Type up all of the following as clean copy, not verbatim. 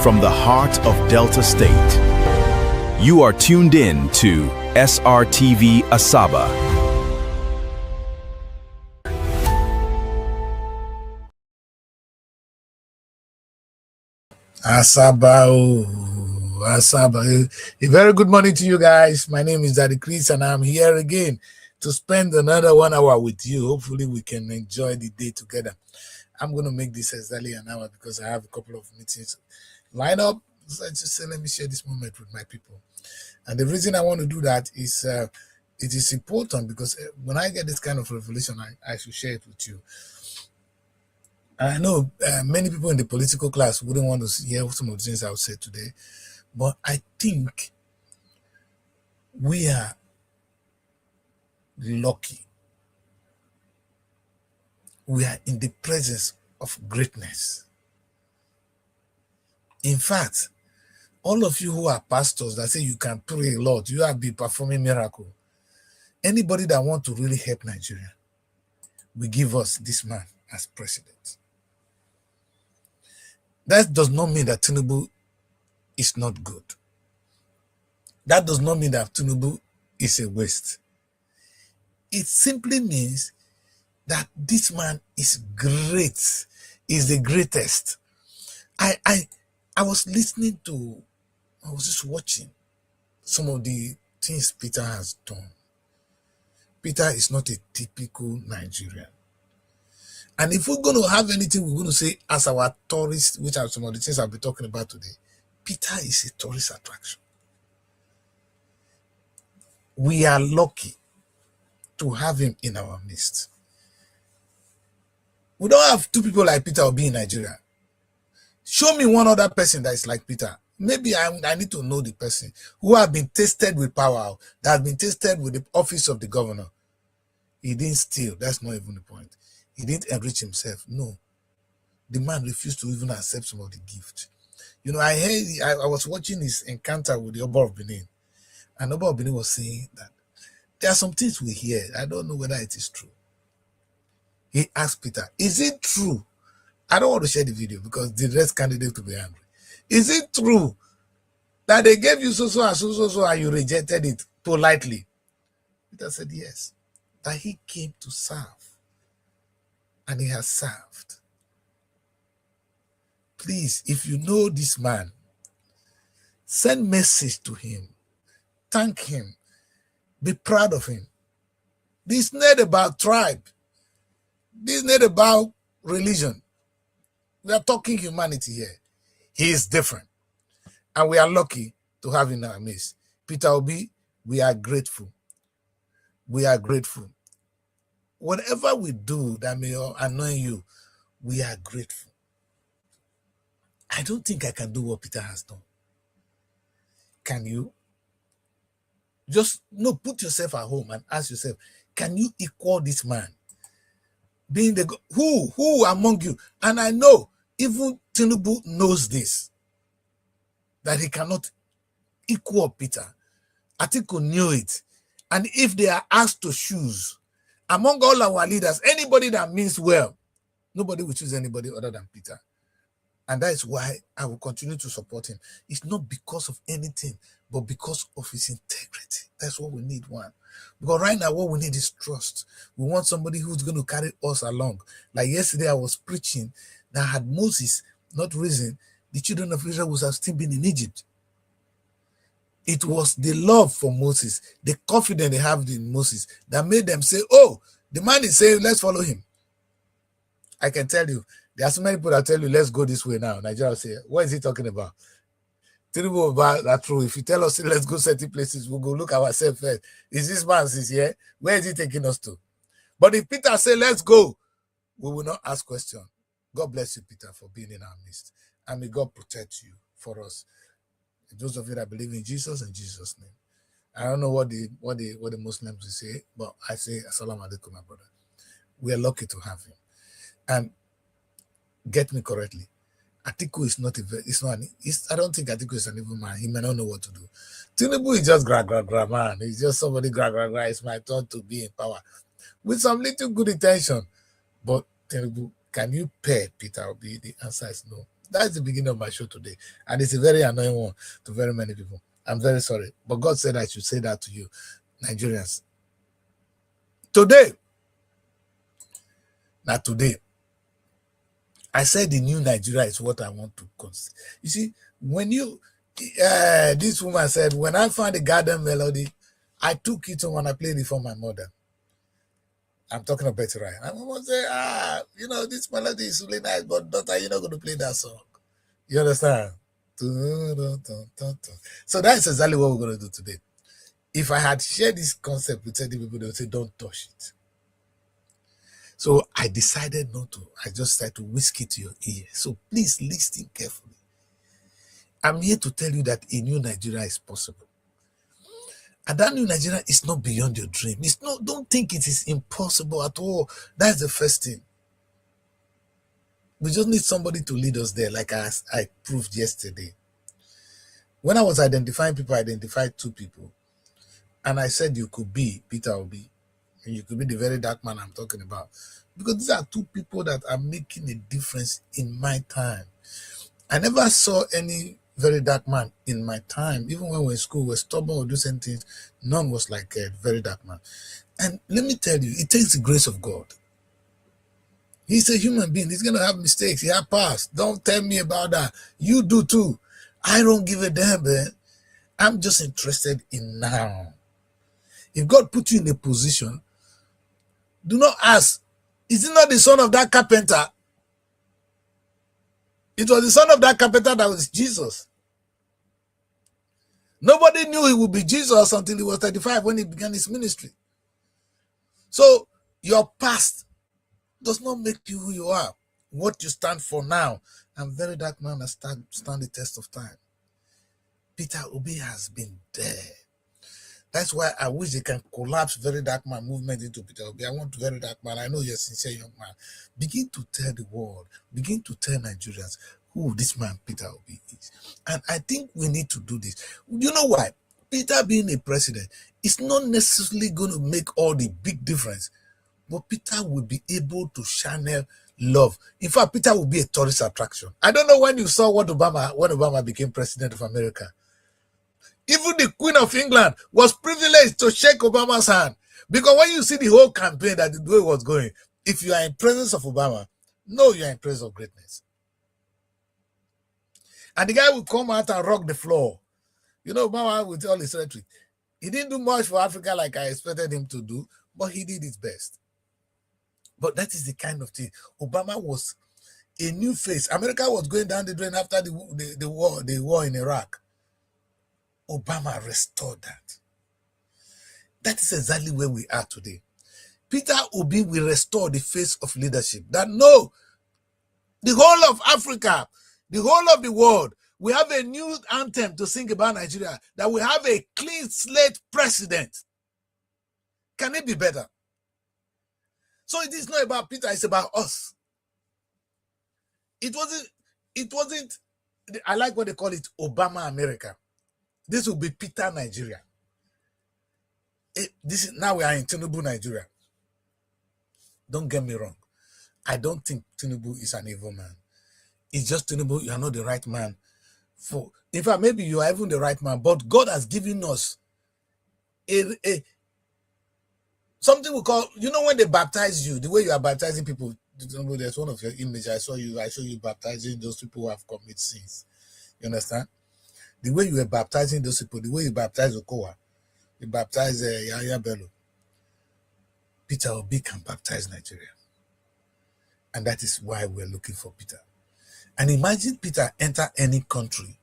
from the heart of Delta State. You are tuned in to SRTV Asaba. Asaba. A very good morning to you guys. My name is Daddy Chris and I'm here again to spend another 1 hour with you. Hopefully we can enjoy the day together. I'm going to make this exactly an hour because I have a couple of meetings lined up. So I just say, let me share this moment with my people. And the reason I want to do that is it is important because when I get this kind of revelation, I should share it with you. I know many people in the political class wouldn't want to hear some of the things I would say today, but I think we are lucky. We are in the presence of greatness. In fact, all of you who are pastors that say you can pray a lot, you have been performing miracle. Anybody that want to really help Nigeria will give us this man as president. That does not mean that Tinubu is not good. That does not mean that Tinubu is a waste. It simply means that this man is great, is the greatest. I was listening to, I was just watching some of the things Peter has done. Peter is not a typical Nigerian. And if we're going to have anything we're going to say as our tourist, which are some of the things I'll be talking about today, Peter is a tourist attraction. We are lucky to have him in our midst. We don't have two people like Peter Obi in Nigeria. Show me one other person that is like Peter. Maybe I need to know the person who have been tested with power, that has been tested with the office of the governor. He didn't steal. That's not even the point. He didn't enrich himself. No. The man refused to even accept some of the gift. You know, I was watching his encounter with the Oba of Benin. And Oba of Benin was saying that there are some things we hear. I don't know whether it is true. He asked Peter, is it true? I don't want to share the video because the rest candidate will be angry. Is it true that they gave you so and you rejected it politely? Peter said yes. That he came to serve. And he has served. Please, if you know this man, send message to him. Thank him. Be proud of him. This is not about tribe. This is not about religion. We are talking humanity here. He is different. And we are lucky to have him in our midst. Peter Obi, we are grateful. We are grateful. Whatever we do that may annoy you, we are grateful. I don't think I can do what Peter has done. Can you? Just put yourself at home and ask yourself, can you equal this man? Being the who among you? And I know even Tinubu knows this, that he cannot equal Peter. Atiku knew it. And if they are asked to choose among all our leaders, anybody that means well, nobody will choose anybody other than Peter. And that is why I will continue to support him. It's not because of anything, but because of his integrity. That's what we need, one. Because right now, what we need is trust. We want somebody who's going to carry us along. Like yesterday, I was preaching that had Moses not risen, the children of Israel would have still been in Egypt. It was the love for Moses, the confidence they have in Moses, that made them say, oh, the man is saying, let's follow him. I can tell you, there are so many people that tell you, let's go this way now. Nigeria will say, what is he talking about? Terrible about that true. If you tell us, let's go certain places, we'll go look at ourselves first. Is this man is here? Where is he taking us to? But if Peter say, let's go, we will not ask question. God bless you, Peter, for being in our midst. And may God protect you for us. Those of you that believe in Jesus name. I don't know what the Muslims will say, but I say assalamu alaikum, my brother. We are lucky to have him. And get me correctly, Atiku is not I don't think Atiku is an evil man. He may not know what to do. Tinubu is just gra man. He's just somebody gra. It's my turn to be in power. With some little good intention. But Tinubu, can you pair Peter Obi? The answer is no. That's the beginning of my show today. And it's a very annoying one to very many people. I'm very sorry. But God said I should say that to you, Nigerians. Today, not today, I said the new Nigeria is what I want to consider. You see, when you, this woman said, when I found the garden melody, I took it home and I played it for my mother. I'm talking of Betty Ryan. And mama say, you know, this melody is really nice, but daughter, you're not going to play that song. You understand? So that's exactly what we're going to do today. If I had shared this concept with 30 people, they would say, don't touch it. So I decided not to. I just started to whisk it to your ear. So please listen carefully. I'm here to tell you that a new Nigeria is possible. And that new Nigeria is not beyond your dream. It's not, don't think it is impossible at all. That's the first thing. We just need somebody to lead us there, like I proved yesterday. When I was identifying people, I identified 2 people. And I said you could be Peter Obi. And you could be the very dark man I'm talking about. Because these are 2 people that are making a difference in my time. I never saw any very dark man in my time. Even when we were in school, we were stubborn or do certain things. None was like a very dark man. And let me tell you, it takes the grace of God. He's a human being. He's going to have mistakes. He has past. Don't tell me about that. You do too. I don't give a damn, man. I'm just interested in now. If God put you in a position, do not ask, is it not the son of that carpenter? It was the son of that carpenter that was Jesus. Nobody knew he would be Jesus until he was 35 when he began his ministry. So your past does not make you who you are. What you stand for now. I'm very dark man that stand the test of time. Peter Obi has been there. That's why I wish they can collapse very dark man movement into Peter Obi. I want very dark man. I know you're a sincere young man. Begin to tell the world, begin to tell Nigerians who this man Peter Obi is. And I think we need to do this. You know why? Peter being a president is not necessarily going to make all the big difference. But Peter will be able to channel love. In fact, Peter will be a tourist attraction. I don't know when you saw when Obama became president of America. Even the Queen of England was privileged to shake Obama's hand. Because when you see the whole campaign that the way it was going, if you are in presence of Obama, no, you are in presence of greatness. And the guy will come out and rock the floor. You know, Obama with all his rhetoric. He didn't do much for Africa like I expected him to do, but he did his best. But that is the kind of thing. Obama was a new face. America was going down the drain after the war in Iraq. Obama restored that. That is exactly where we are today. Peter Obi will restore the face of leadership. That no, the whole of Africa, the whole of the world, we have a new anthem to sing about Nigeria. That we have a clean slate president. Can it be better? So it is not about Peter, it's about us. It wasn't, I like what they call it, Obama America. This will be Peter Nigeria. Now we are in Tinubu Nigeria. Don't get me wrong. I don't think Tinubu is an evil man. It's just Tinubu, you are not the right man. In fact, maybe you are even the right man, but God has given us something we call, you know, when they baptize you, the way you are baptizing people, there's one of your image I show you baptizing those people who have committed sins. You understand? The way you were baptizing those people, the way you baptize Okowa, you baptize Yahya Bello. Peter Obi can baptize Nigeria. And that is why we're looking for Peter. And imagine Peter enter any country.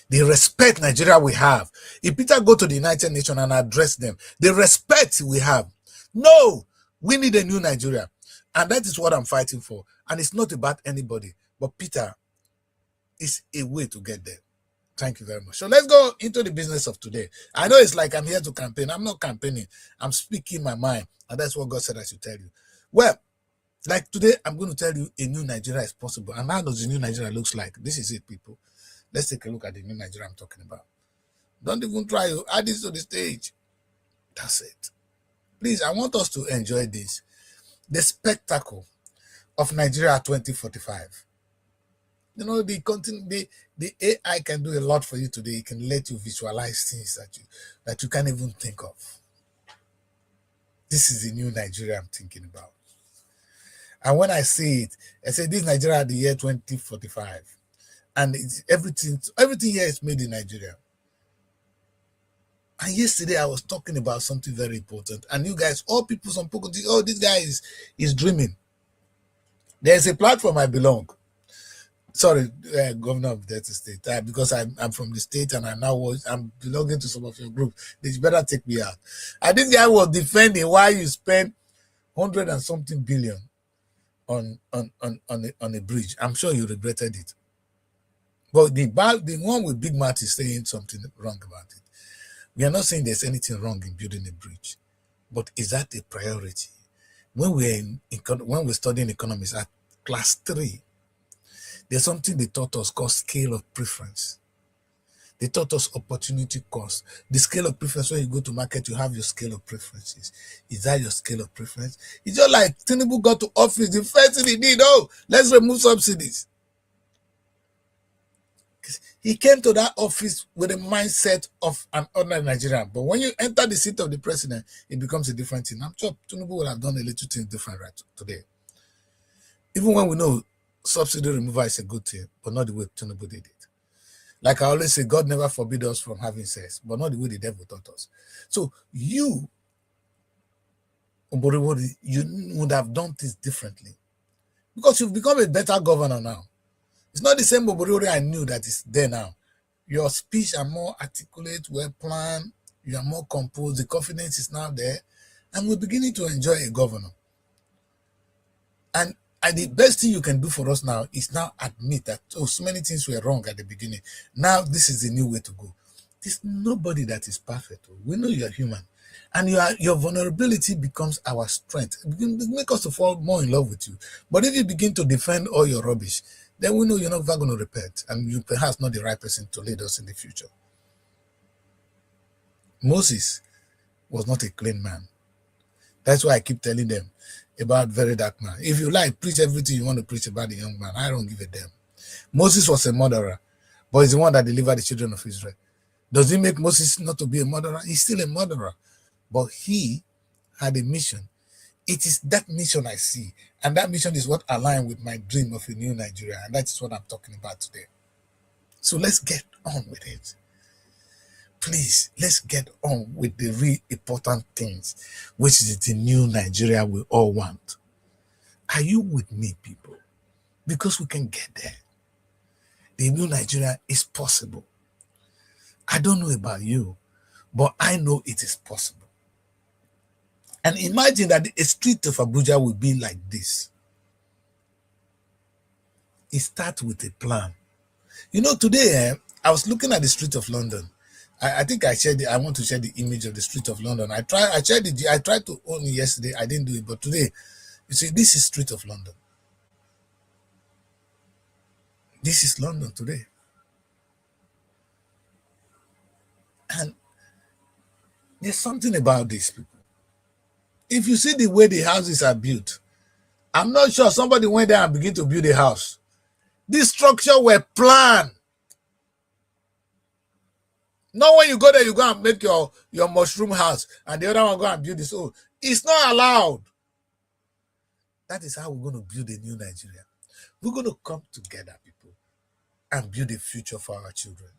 The respect Nigeria we have. If Peter go to the United Nations and address them, the respect we have. No, we need a new Nigeria. And that is what I'm fighting for. And it's not about anybody. But Peter is a way to get there. Thank you very much. So let's go into the business of today. I know it's like I'm here to campaign. I'm not campaigning. I'm speaking my mind. And that's what God said I should tell you. Well, like today, I'm going to tell you a new Nigeria is possible. And how does the new Nigeria looks like? This is it, people. Let's take a look at the new Nigeria I'm talking about. Don't even try to add this to the stage. That's it. Please, I want us to enjoy this. The spectacle of Nigeria 2045. You know, the AI can do a lot for you today. It can let you visualize things that you can't even think of. This is the new Nigeria I'm thinking about. And when I see it, I say this Nigeria at the year 2045. And it's everything here is made in Nigeria. And yesterday I was talking about something very important. And you guys, all people, some people think, oh, this guy is dreaming. There's a platform I belong. Sorry, Governor of Delta State, because I'm from the state and I'm belonging to some of your group. They better take me out. And this guy was defending why you spend 100 and something billion on a bridge. I'm sure you regretted it. But the one with big mouth is saying something wrong about it. We are not saying there's anything wrong in building a bridge, but is that a priority? When we're studying economics at class 3, there's something they taught us called scale of preference. They taught us opportunity cost. The scale of preference, when you go to market, you have your scale of preferences. Is that your scale of preference? It's just like Tinubu got to office, the first thing he did, let's remove subsidies. He came to that office with a mindset of an ordinary Nigerian. But when you enter the seat of the president, it becomes a different thing. I'm sure Tinubu would have done a little thing different right today. Even when we know subsidy removal is a good thing, but not the way Tinubu did it. Like I always say, God never forbid us from having sex, but not the way the devil taught us. So you would have done things differently because you've become a better governor now. It's not the same Oborori I knew that is there now. Your speech are more articulate, well planned, you are more composed, the confidence is now there, and we're beginning to enjoy a governor. And the best thing you can do for us now is now admit that so many things were wrong at the beginning. Now this is the new way to go. There's nobody that is perfect. We know you're human. And your vulnerability becomes our strength. It make us to fall more in love with you. But if you begin to defend all your rubbish, then we know you're not going to repent, and you're perhaps not the right person to lead us in the future. Moses was not a clean man. That's why I keep telling them about very dark man. If you like, preach everything you want to preach about the young man. I don't give a damn. Moses was a murderer, but he's the one that delivered the children of Israel. Does it make Moses not to be a murderer? He's still a murderer, but he had a mission. It is that mission I see, and that mission is what aligns with my dream of a new Nigeria, and that is what I'm talking about today. So let's get on with it. Please, let's get on with the real important things, which is the new Nigeria we all want. Are you with me, people? Because we can get there. The new Nigeria is possible. I don't know about you, but I know it is possible. And imagine that a street of Abuja will be like this. It starts with a plan. You know, today, I was looking at the street of London. I think I want to share the image of the street of London. I tried to own it yesterday. I didn't do it, but today, you see, this is street of London. This is London today. And there's something about these people. If you see the way the houses are built, I'm not sure somebody went there and began to build a house. This structure were planned. Not when you go there, you go and make your mushroom house, and the other one go and build this. Oh, it's not allowed. That is how we're going to build a new Nigeria. We're going to come together, people, and build a future for our children.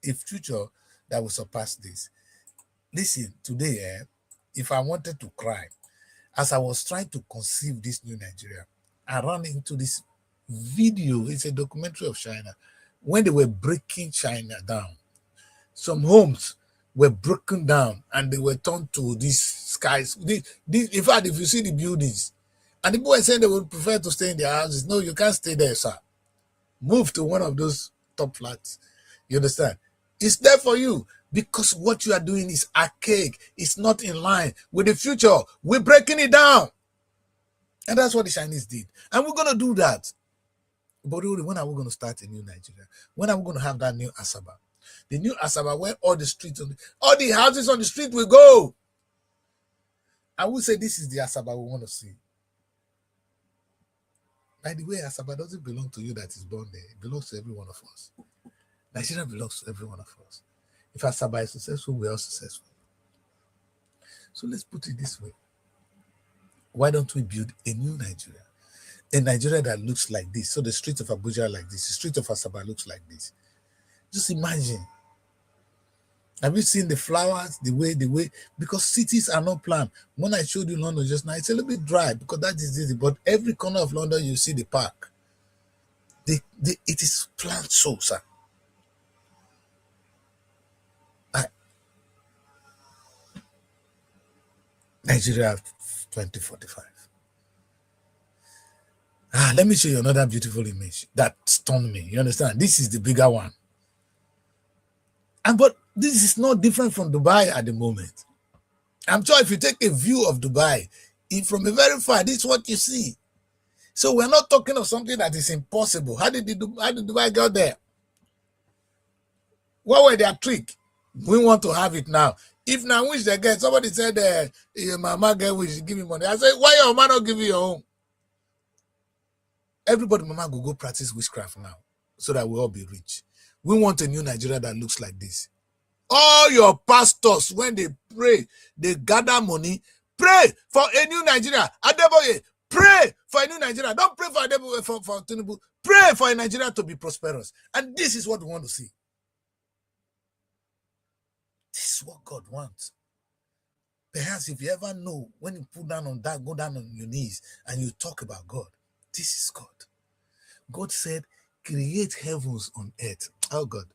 A future that will surpass this. Listen, today, if I wanted to cry, as I was trying to conceive this new Nigeria, I ran into this video. It's a documentary of China, when they were breaking China down. Some homes were broken down and they were turned to these skies. In fact, if you see the buildings, and the people were saying they would prefer to stay in their houses. No, you can't stay there, sir. Move to one of those top flats. You understand? It's there for you because what you are doing is archaic. It's not in line with the future. We're breaking it down. And that's what the Chinese did. And we're going to do that. But really, when are we going to start a new Nigeria? When are we going to have that new Asaba? The new Asaba where all the streets, all the houses on the street will go. I would say this is the Asaba we want to see. By the way, Asaba doesn't belong to you that is born there. It belongs to every one of us. Nigeria belongs to every one of us. If Asaba is successful, we are successful. So let's put it this way. Why don't we build a new Nigeria? A Nigeria that looks like this. So the street of Abuja are like this. The street of Asaba looks like this. Just imagine. Have you seen the flowers, the way, because cities are not planned. When I showed you London just now, it's a little bit dry because that is easy. But every corner of London, you see the park. It is planned so, sir. Nigeria 2045. Let me show you another beautiful image that stunned me. You understand? This is the bigger one. But this is not different from Dubai at the moment. I'm sure if you take a view of Dubai, from a very far, this is what you see. So we're not talking of something that is impossible. How did Dubai get there? What were their trick? We want to have it now. If now wish they get, somebody said, your mama get wish, give me money. I said, why your mama not give you your own? Everybody, mama, go practice witchcraft now so that we'll all be rich. We want a new Nigeria that looks like this. All your pastors, when they pray, they gather money. Pray for a new Nigeria. Adeboye, pray for a new Nigeria. Don't pray for Adeboye, for Tinubu. Pray for a Nigeria to be prosperous. And this is what we want to see. This is what God wants. Perhaps if you ever know, when you put down on that, go down on your knees and you talk about God, this is God. God said, create heavens on earth. Oh God.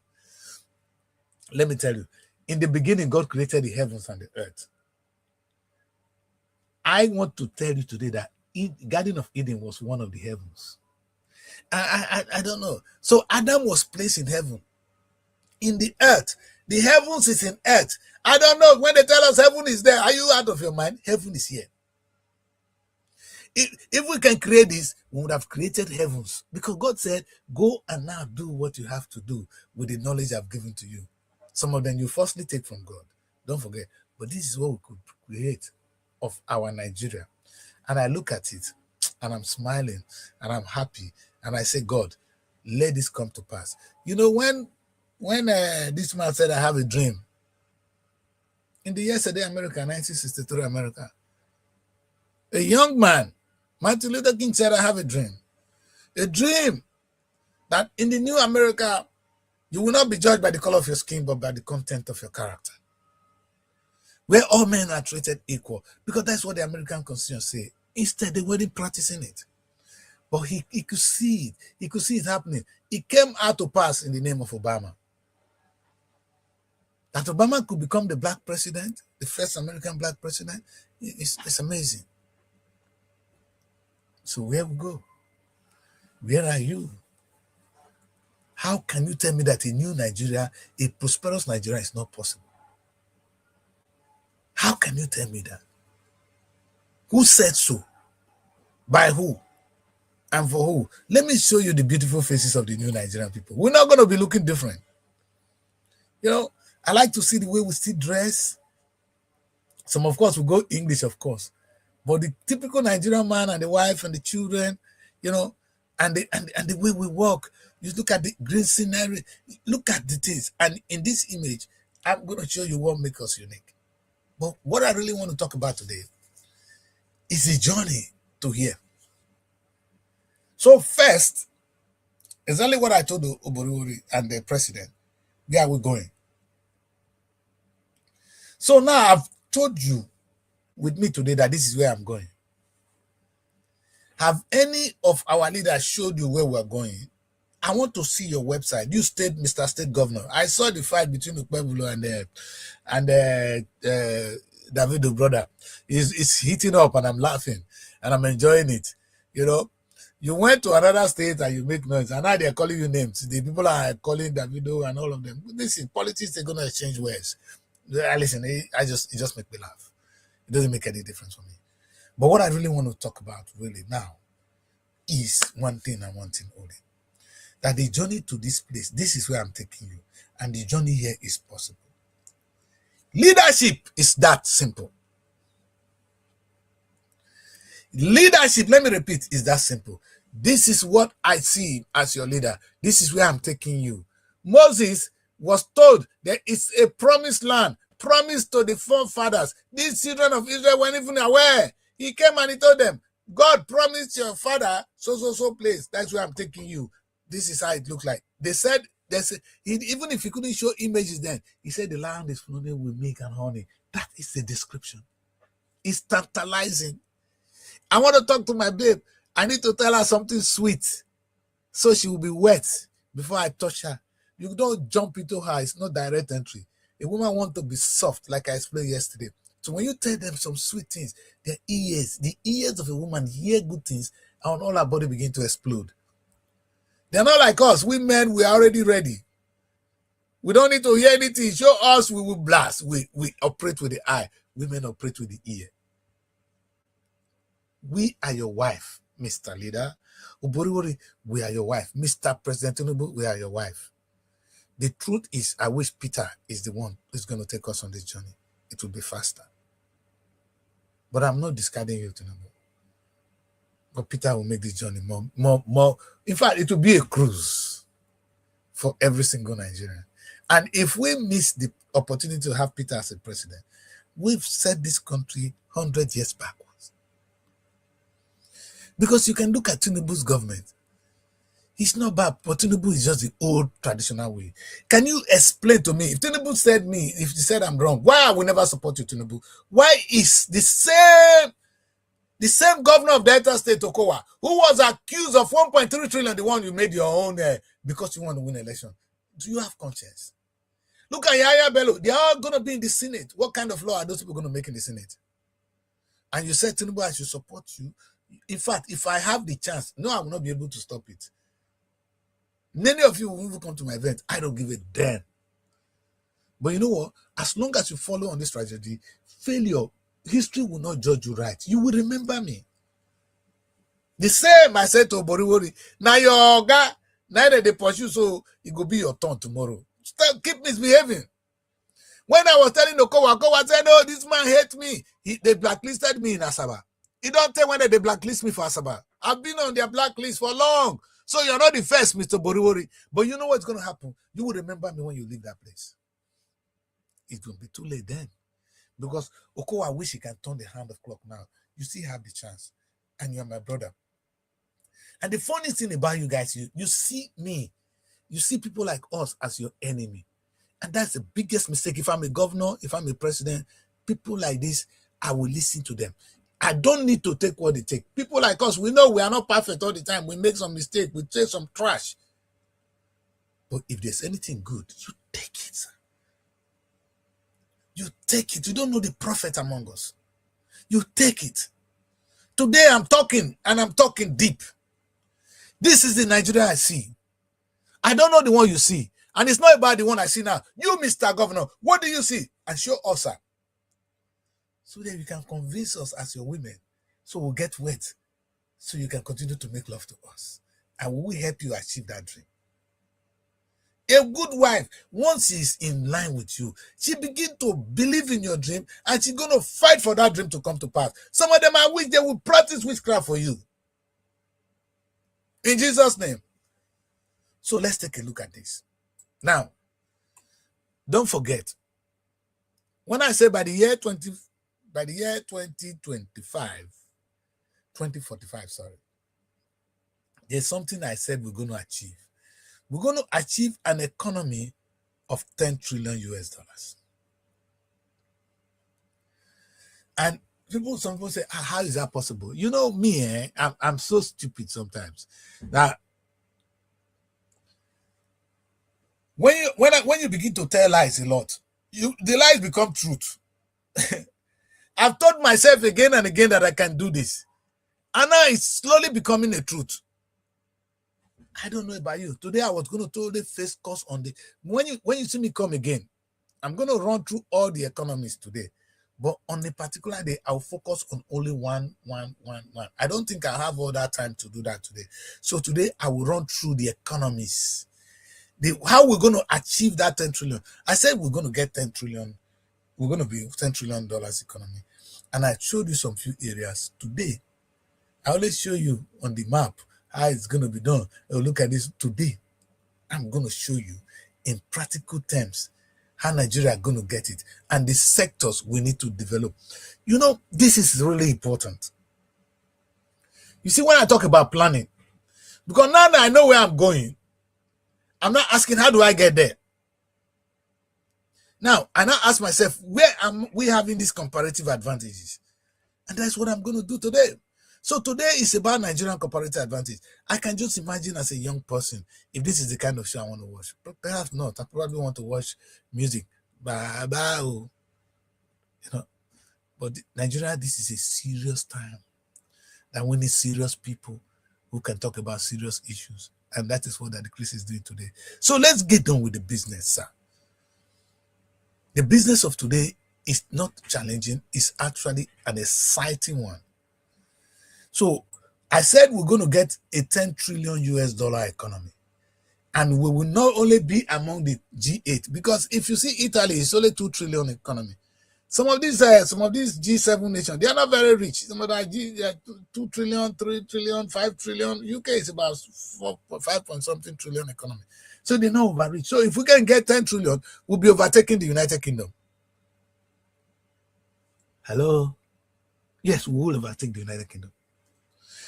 Let me tell you, in the beginning, God created the heavens and the earth. I want to tell you today that Garden of Eden was one of the heavens. I don't know. So Adam was placed in heaven, in the earth. The heavens is in earth. I don't know. When they tell us heaven is there, are you out of your mind? Heaven is here. If we can create this, we would have created heavens. Because God said, go and now do what you have to do with the knowledge I've given to you. Some of them you firstly take from God. Don't forget. But this is what we could create of our Nigeria. And I look at it, and I'm smiling, and I'm happy. And I say, God, let this come to pass. You know, when this man said, I have a dream, in the yesterday America, 1963 America, a young man, Martin Luther King said, I have a dream that in the new America, you will not be judged by the color of your skin, but by the content of your character, where all men are treated equal, because that's what the American Constitution says. Instead, they weren't practicing it. But he could see it. He could see it happening. It came out to pass in the name of Obama. That Obama could become the black president, the first American black president, it's amazing. So where we go? Where are you? How can you tell me that a new Nigeria, a prosperous Nigeria is not possible? How can you tell me that? Who said so? By who? And for who? Let me show you the beautiful faces of the new Nigerian people. We're not going to be looking different. You know, I like to see the way we still dress. Some, of course, will go English, of course. But the typical Nigerian man and the wife and the children, you know, and the way we walk, you look at the green scenery, look at the things. And in this image, I'm going to show you what makes us unique. But what I really want to talk about today is the journey to here. So first, exactly what I told the Oborori and the president, where are we going? So now I've told you with me today that this is where I'm going. Have any of our leaders showed you where we're going? I want to see your website. You state, Mr. State Governor. I saw the fight between Ukpebulo and Davido brother. It's heating up and I'm laughing and I'm enjoying it. You know, you went to another state and you make noise and now they're calling you names. The people are calling Davido and all of them. Listen, politics, they're going to exchange words. Listen, it just makes me laugh. It doesn't make any difference for me. But what I really want to talk about really now is one thing and one thing only. That the journey to this place, this is where I'm taking you. And the journey here is possible. Leadership is that simple. Leadership, let me repeat, is that simple. This is what I see as your leader. This is where I'm taking you. Moses was told there is a promised land, promised to the forefathers. These children of Israel weren't even aware. He came and he told them, God promised your father so place. That's where I'm taking you. This is how it looked like. They said, even if he couldn't show images then, he said the land is flowing with milk and honey. That is the description. It's tantalizing. I want to talk to my babe. I need to tell her something sweet so she will be wet before I touch her. You don't jump into her. It's not direct entry. A woman wants to be soft, like I explained yesterday. So when you tell them some sweet things, their ears, the ears of a woman hear good things, and all her body begin to explode. They're not like us. We men, we are already ready. We don't need to hear anything. Show us, we will blast. We operate with the eye. Women operate with the ear. We are your wife, Mr. Leader. Uboriwori, we are your wife. Mr. President Tinubu, we are your wife. The truth is, I wish Peter is the one who's going to take us on this journey. It will be faster. But I'm not discarding you, Tinubu. But Peter will make this journey more. In fact, it will be a cruise for every single Nigerian. And if we miss the opportunity to have Peter as a president, we've set this country 100 years backwards. Because you can look at Tinubu's government. It's not bad, but Tinubu is just the old traditional way. Can you explain to me, if Tinubu said if he said I'm wrong, why I will never support you, Tinubu? Why is the same governor of Delta State, Okowa, who was accused of 1.3 trillion, the one you made your own because you want to win election? Do you have conscience? Look at Yaya Bello. They are going to be in the Senate. What kind of law are those people going to make in the Senate? And you said, Tinubu, I should support you. In fact, if I have the chance, no, I will not be able to stop it. Many of you will come to my event. I don't give a damn. But you know what? As long as you follow on this tragedy, failure, history will not judge you right. You will remember me. The same I said to Boriwori. Now your guy, neither they pursue, so it will be your turn tomorrow. Keep misbehaving. When I was telling Okowa said, "No, this man hates me." They blacklisted me in Asaba. You don't tell when they blacklist me for Asaba. I've been on their blacklist for long. So you're not the first, Mr. Boriwori. But you know what's going to happen? You will remember me when you leave that place. It will be too late then. Because Okowa wish he can turn the hand of clock now. You still have the chance. And you're my brother. And the funny thing about you guys, you see me. You see people like us as your enemy. And that's the biggest mistake. If I'm a governor, if I'm a president, people like this, I will listen to them. I don't need to take what they take. People like us, we know we are not perfect all the time. We make some mistakes. We take some trash. But if there's anything good, you take it. You take it. You don't know the prophet among us. You take it. Today I'm talking, and I'm talking deep. This is the Nigeria I see. I don't know the one you see. And it's not about the one I see now. You, Mr. Governor, what do you see? And show us, sir. So that you can convince us as your women. So we'll get wet. So you can continue to make love to us. And we will help you achieve that dream. A good wife, once she's in line with you, she begins to believe in your dream and she's going to fight for that dream to come to pass. Some of them, I wish they would practice witchcraft for you. In Jesus' name. So let's take a look at this. Now, don't forget, when I say by the year 2045, sorry, there's something I said we're going to achieve. We're going to achieve an economy of 10 trillion US dollars. And some people say, how is that possible? You know me, I'm so stupid sometimes that when you begin to tell lies a lot, the lies become truth. I've told myself again and again that I can do this. And now it's slowly becoming a truth. I don't know about you. Today I was going to totally face course on the... When you see me come again, I'm going to run through all the economies today. But on a particular day, I'll focus on only one. I don't think I'll have all that time to do that today. So today I will run through the economies. How we're going to achieve that 10 trillion. I said we're going to get 10 trillion. We're going to be $10 trillion economy. And I showed you some few areas. Today, I always show you on the map how it's going to be done. Oh, look at this today. I'm going to show you in practical terms how Nigeria are going to get it and the sectors we need to develop. You know, this is really important. You see, when I talk about planning, because now that I know where I'm going, I'm not asking how do I get there. Now, I now ask myself, where am we having these comparative advantages? And that's what I'm going to do today. So today is about Nigerian comparative advantage. I can just imagine as a young person, if this is the kind of show I want to watch. But perhaps not. I probably want to watch music. You know. But Nigeria, this is a serious time. That we need serious people who can talk about serious issues. And that is what Daddy Chris is doing today. So let's get on with the business, sir. The business of today is not challenging. It's actually an exciting one. So I said we're going to get a 10 trillion US dollar economy. And we will not only be among the G8, because if you see Italy, it's only 2 trillion economy. Some of these G7 nations, they are not very rich. Some of them 2 trillion, 3 trillion, 5 trillion. UK is about 5 point something trillion economy. So they're not over rich. So if we can get 10 trillion, we'll be overtaking the United Kingdom. Hello? Yes, we will overtake the United Kingdom.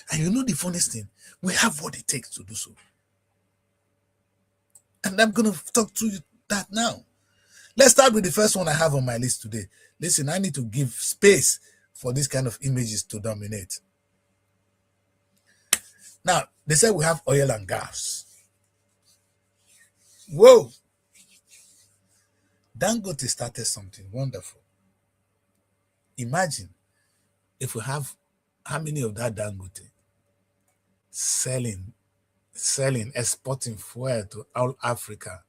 And you know the funniest thing? We have what it takes to do so. And I'm going to talk to you that now. Let's start with the first one I have on my list today. Listen, I need to give space for this kind of images to dominate. Now, they say we have oil and gas. Whoa! Dangote started something wonderful. Imagine if we have how many of that Dangote selling, exporting fuel to all Africa.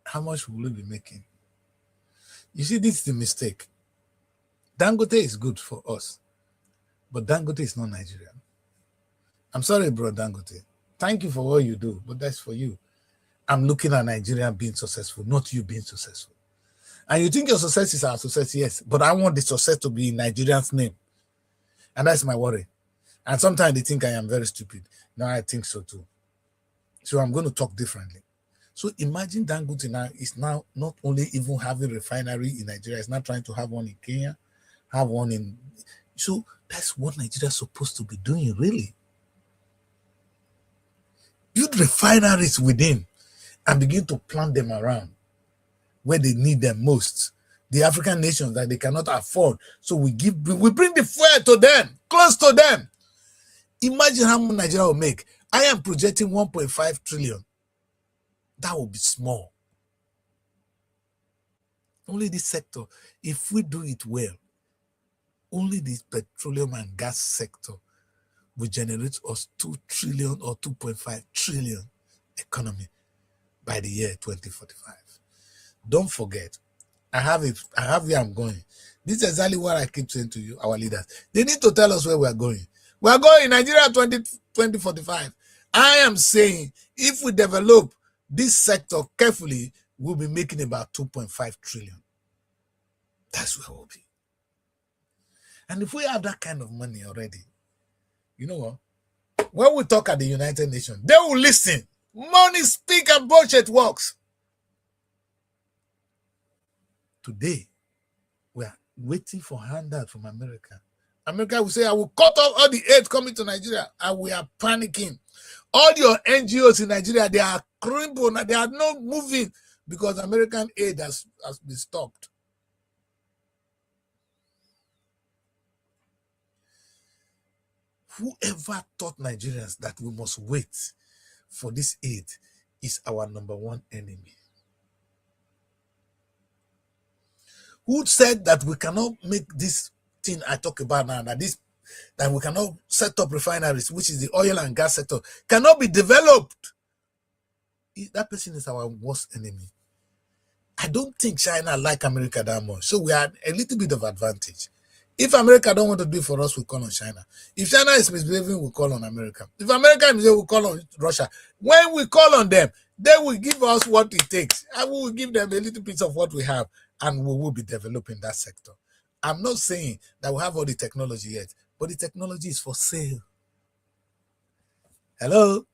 How much will we be making? You see, this is the mistake. Dangote is good for us, but Dangote is not Nigerian. I'm sorry, bro, Dangote. Thank you for what you do, but that's for you. I'm looking at Nigeria being successful, not you being successful. And you think your success is our success, yes, but I want the success to be in Nigerian's name. And that's my worry. And sometimes they think I am very stupid. No, I think so too. So I'm going to talk differently. So imagine Dangote now is now not only even having a refinery in Nigeria, it's not trying to have one in Kenya, have one in... So that's what Nigeria is supposed to be doing, really. Build refineries within and begin to plant them around where they need them most. The African nations that they cannot afford. So we bring the fuel to them, close to them. Imagine how much Nigeria will make. I am projecting 1.5 trillion. That will be small. Only this sector, if we do it well, only this petroleum and gas sector will generate us 2 trillion or 2.5 trillion economy by the year 2045. Don't forget, I have where I'm going. This is exactly what I keep saying to you, our leaders. They need to tell us where we are going. We are going Nigeria 2045. I am saying if we develop this sector carefully, we'll be making about 2.5 trillion. That's where we'll be. And if we have that kind of money already, you know what? When we talk at the United Nations, they will listen. Money speak and bullshit works. Today, we are waiting for handout from America. America will say, I will cut off all the aid coming to Nigeria. And we are panicking. All your NGOs in Nigeria, they are crippled. They are not moving because American aid has been stopped. Whoever taught Nigerians that we must wait for this aid is our number one enemy. Who said that we cannot make this thing I talk about now, that we cannot set up refineries, which is the oil and gas sector, cannot be developed? That person is our worst enemy. I don't think China like America that much. So we had a little bit of advantage. If America don't want to do it for us, we call on China. If China is misbehaving, we call on America. If America is misbehaving, we call on Russia. When we call on them, they will give us what it takes. And we will give them a little bit of what we have, and we will be developing that sector. I'm not saying that we have all the technology yet, but the technology is for sale. Hello?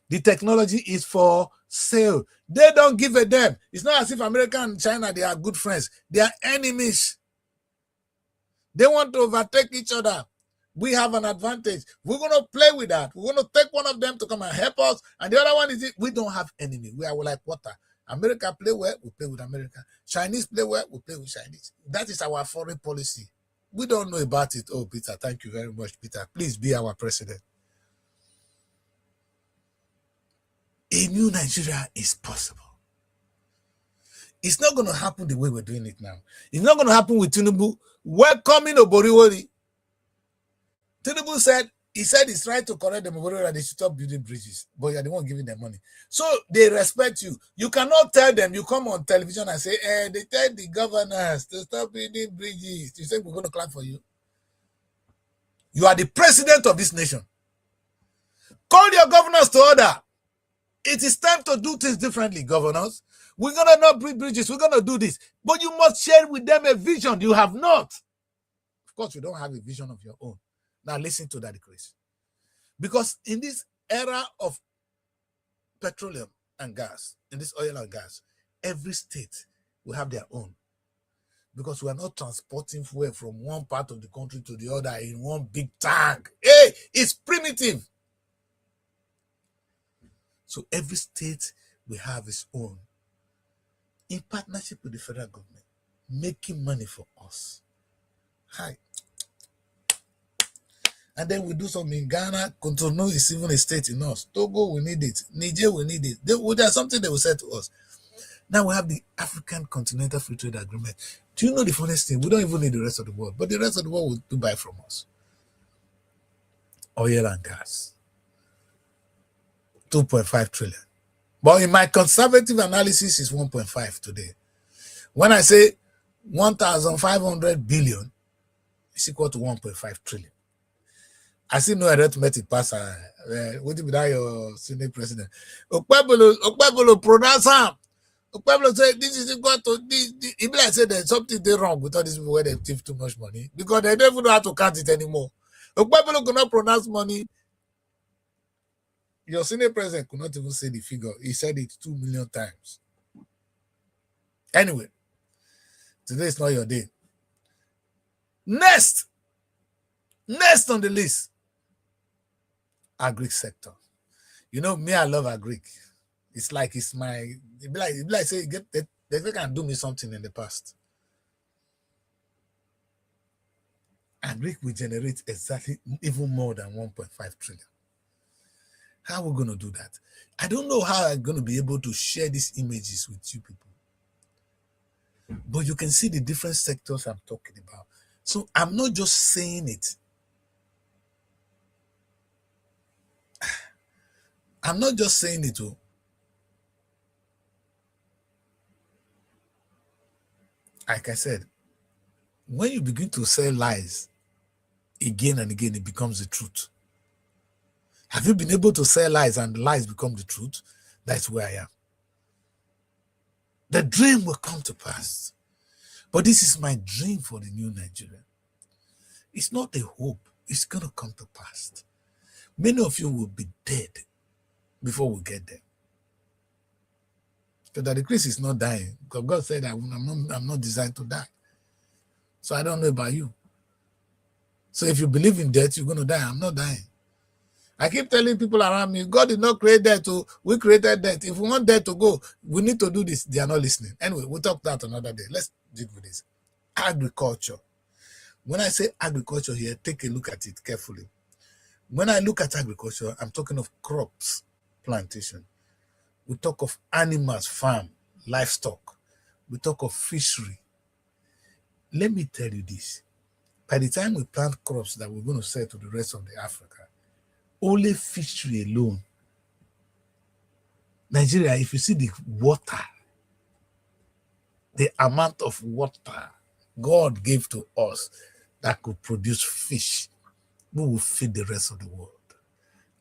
The technology is for sale. They don't give a damn. It's not as if America and China, they are good friends. They are enemies. They want to overtake each other. We have an advantage. We're going to play with that. We're going to take one of them to come and help us. And the other one is, we don't have enemy. We are like water. America play well, we play with America. Chinese play well, we play with Chinese. That is our foreign policy. We don't know about it. Oh, Peter, thank you very much, Peter. Please be our president. A new Nigeria is possible. It's not going to happen the way we're doing it now. It's not going to happen with Tinubu welcoming Oboriwori. Tinubu said, he said he's trying to correct them that they should stop building bridges, but you're the one giving them money. So they respect you. You cannot tell them, you come on television and say, they tell the governors to stop building bridges. You say, we're going to clap for you. You are the president of this nation. Call your governors to order. It is time to do things differently, governors. We're going to not build bridges. We're going to do this. But you must share with them a vision. You have not. Of course, you don't have a vision of your own. Now listen to that decrease. Because in this era of petroleum and gas, in this oil and gas, every state will have their own. Because we are not transporting fuel from one part of the country to the other in one big tank. Hey, it's primitive. So every state will have its own, in partnership with the federal government, making money for us. Hi. And then we do something in Ghana. Cotonou is even a state in us. Togo, we need it. Niger, we need it. There's something they will say to us. Now we have the African Continental Free Trade Agreement. Do you know the funniest thing? We don't even need the rest of the world, but the rest of the world will do buy from us. Oil and gas. 2.5 trillion. But in my conservative analysis, it's 1.5 today. When I say 1,500 billion, it's equal to 1.5 trillion. I see no arithmetic pass. What did your Senate president? Okpebolo pronounce him. Okpebolo said this is equal to this. If I said there's something they wrong with all these people where they give too much money because they don't even know how to count it anymore. Okpebolo could not pronounce money. Your Senate president could not even say the figure. He said it 2 million times. Anyway, today is not your day. Next on the list, agri sector. You know me, I love agri. It's like it's my. It be like say they can do me something in the past. Agri will generate exactly even more than 1.5 trillion. How are we going to do that? I don't know how I'm going to be able to share these images with you people. But you can see the different sectors I'm talking about. So I'm not just saying it. I'm not just saying it. Like I said, when you begin to say lies again and again, it becomes the truth. Have you been able to say lies and the lies become the truth? That's where I am. The dream will come to pass. But this is my dream for the new Nigeria. It's not a hope. It's going to come to pass. Many of you will be dead before we get there. Because the Christ is not dying. Because God said I'm not designed to die. So I don't know about you. So if you believe in death, you're going to die. I'm not dying. I keep telling people around me, God did not create death. We created death. If we want death to go, we need to do this. They are not listening. Anyway, we'll talk that another day. Let's deal with this. Agriculture. When I say agriculture here, take a look at it carefully. When I look at agriculture, I'm talking of crops, plantation. We talk of animals, farm, livestock. We talk of fishery. Let me tell you this. By the time we plant crops that we're going to sell to the rest of the Africa, only fishery alone. Nigeria, if you see the water, the amount of water God gave to us that could produce fish, we will feed the rest of the world.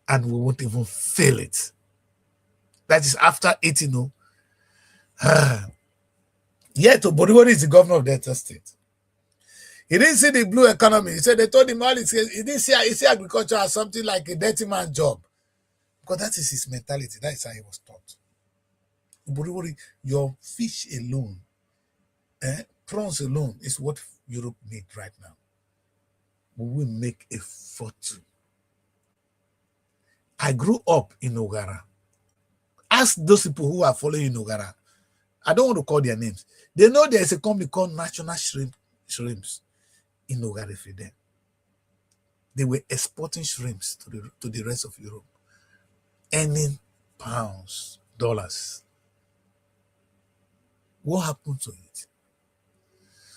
And we won't even feel it. That is after eating. Yet, Oboriwori is the governor of Delta State. He didn't see the blue economy. He said they told him all he didn't see agriculture as something like a dirty man's job. Because that is his mentality. That is how he was taught. Your fish alone, prawns alone is what Europe needs right now. We will make a fortune. I grew up in Ogara. Ask those people who are following Ogara. I don't want to call their names. They know there's a company called National Shrimps in Ogara for them. They were exporting shrimps to the rest of Europe, earning pounds, dollars. What happened to it?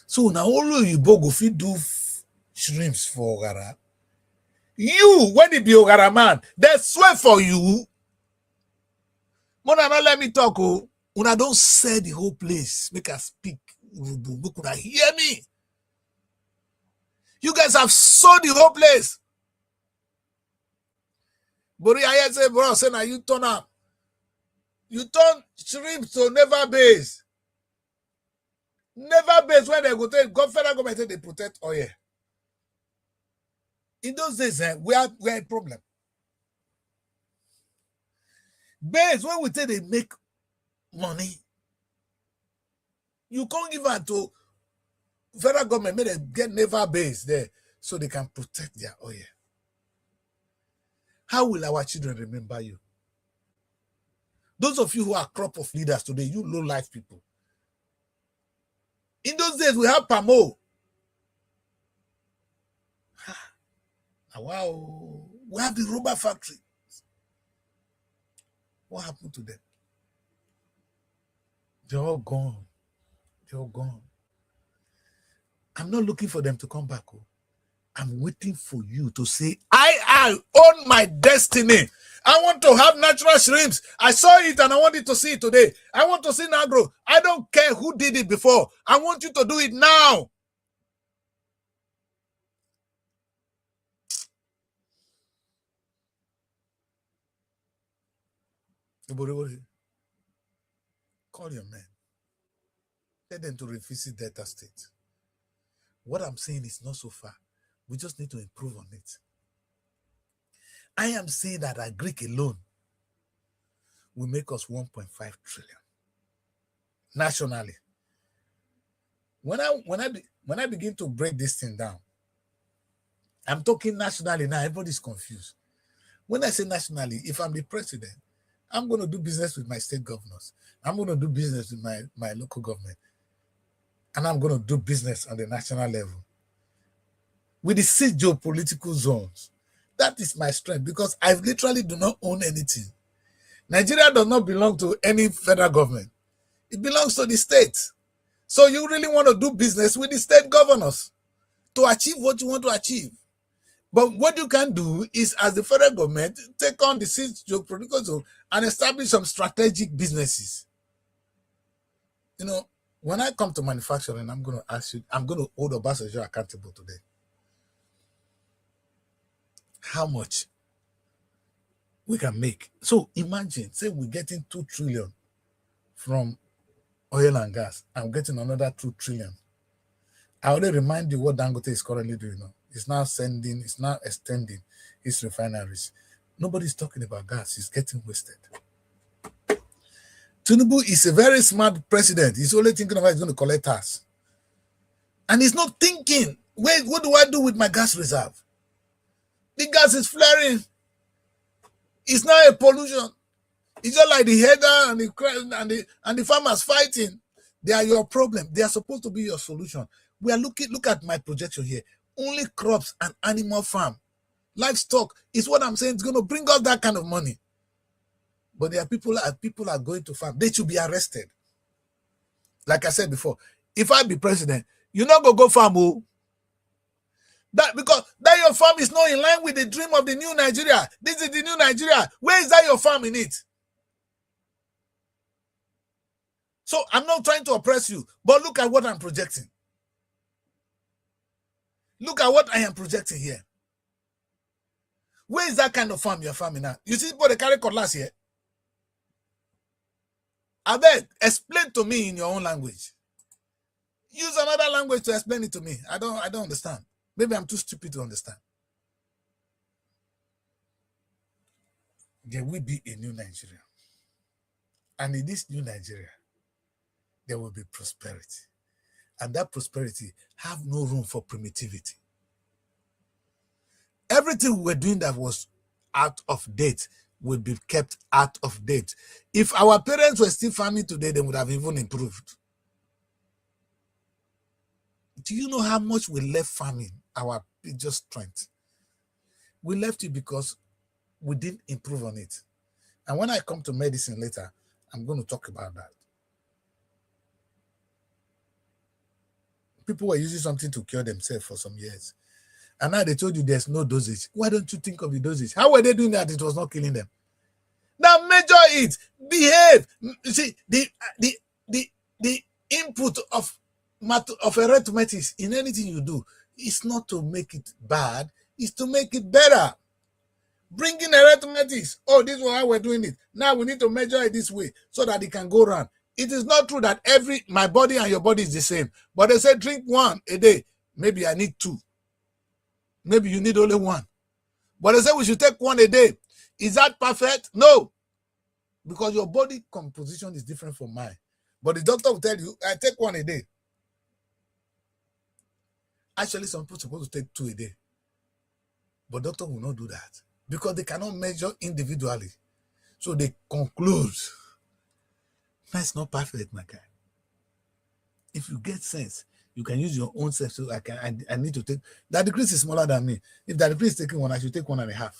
So now all you go fit do shrimps for Ogara. You, when it be Ogara man, they swear for you. Mona, not let me talk. Oh, una don't say the whole place. Make us speak. Make una hear me. You guys have sold the whole place. Bori I say, bro, say now you turn up. You turn shrimp to never base. Never base when they go to federal government, they protect oil. In those days, we are a problem. Base, when we say they make money, you can't give it to federal government, may they get naval base there so they can protect their oil. How will our children remember you? Those of you who are crop of leaders today, you low-life people. In those days, we have Pamo. Wow. We have the rubber factory. What happened to them? They're all gone. They're all gone. I'm not looking for them to come back. Oh. I'm waiting for you to say, I own my destiny. I want to have natural shrimps. I saw it and I wanted to see it today. I want to see Nagro. I don't care who did it before. I want you to do it now. Call your men. Tell them to revisit Delta State. What I'm saying is not so far. We just need to improve on it. I am saying that Agric alone will make us 1.5 trillion nationally. When I begin to break this thing down, I'm talking nationally now. Everybody's confused. When I say nationally, if I'm the president, I'm going to do business with my state governors. I'm going to do business with my local government. And I'm going to do business on the national level. With the 6 geopolitical zones. That is my strength because I literally do not own anything. Nigeria does not belong to any federal government. It belongs to the state. So you really want to do business with the state governors to achieve what you want to achieve. But what you can do is, as the federal government, take on the 6 geopolitical zones and establish some strategic businesses. You know, when I come to manufacturing, I'm going to ask you, I'm going to hold Obasanjo accountable today. How much we can make. So imagine, say we're getting 2 trillion from oil and gas. I'm getting another 2 trillion. I already remind you what Dangote is currently doing now. It's now extending its refineries. Nobody's talking about gas. It's getting wasted. Tinubu is a very smart president. He's only thinking about he's going to collect tax. And he's not thinking, wait, what do I do with my gas reserve? The gas is flaring. It's not a pollution. It's just like the header and the farmers fighting. They are your problem. They are supposed to be your solution. We are look at my projection here. Only crops and animal farm. Livestock is what I'm saying. It's going to bring us that kind of money. But there are people are going to farm. They should be arrested. Like I said before, if I be president, you're not going to go farm. Oh. Because that your farm is not in line with the dream of the new Nigeria. This is the new Nigeria. Where is that your farm in it? So I'm not trying to oppress you, but look at what I'm projecting. Look at what I am projecting here. Where is that kind of farm you're farming now? You see, they carry cutlass here. I beg, explain to me in your own language. Use another language to explain it to me. I don't understand. Maybe I'm too stupid to understand. there will be a new Nigeria. And in this new Nigeria, there will be prosperity. And that prosperity have no room for primitivity. Everything we were doing that was out of date will be kept out of date. If our parents were still farming today, they would have even improved. Do you know how much we left farming, our biggest strength? We left it because we didn't improve on it. And when I come to medicine later, I'm going to talk about that. People were using something to cure themselves for some years. And now they told you there's no dosage. Why don't you think of the dosage? How were they doing that? It was not killing them. Now measure it. Behave. You see, the input of arithmetic in anything you do is not to make it bad, it's to make it better. Bring in arithmetic. Oh, this is how we're doing it. Now we need to measure it this way so that it can go round. It is not true that my body and your body is the same. But they say drink 1 a day. Maybe I need 2. Maybe you need only 1. But they say we should take 1 a day. Is that perfect? No. Because your body composition is different from mine. But the doctor will tell you, I take 1 a day. Actually, some people are supposed to take 2 a day. But doctor will not do that because they cannot measure individually. So they conclude, that's not perfect, my guy. If you get sense, you can use your own self. So I need to take, that decrease is smaller than me. If that decrease is taking 1, I should take 1.5.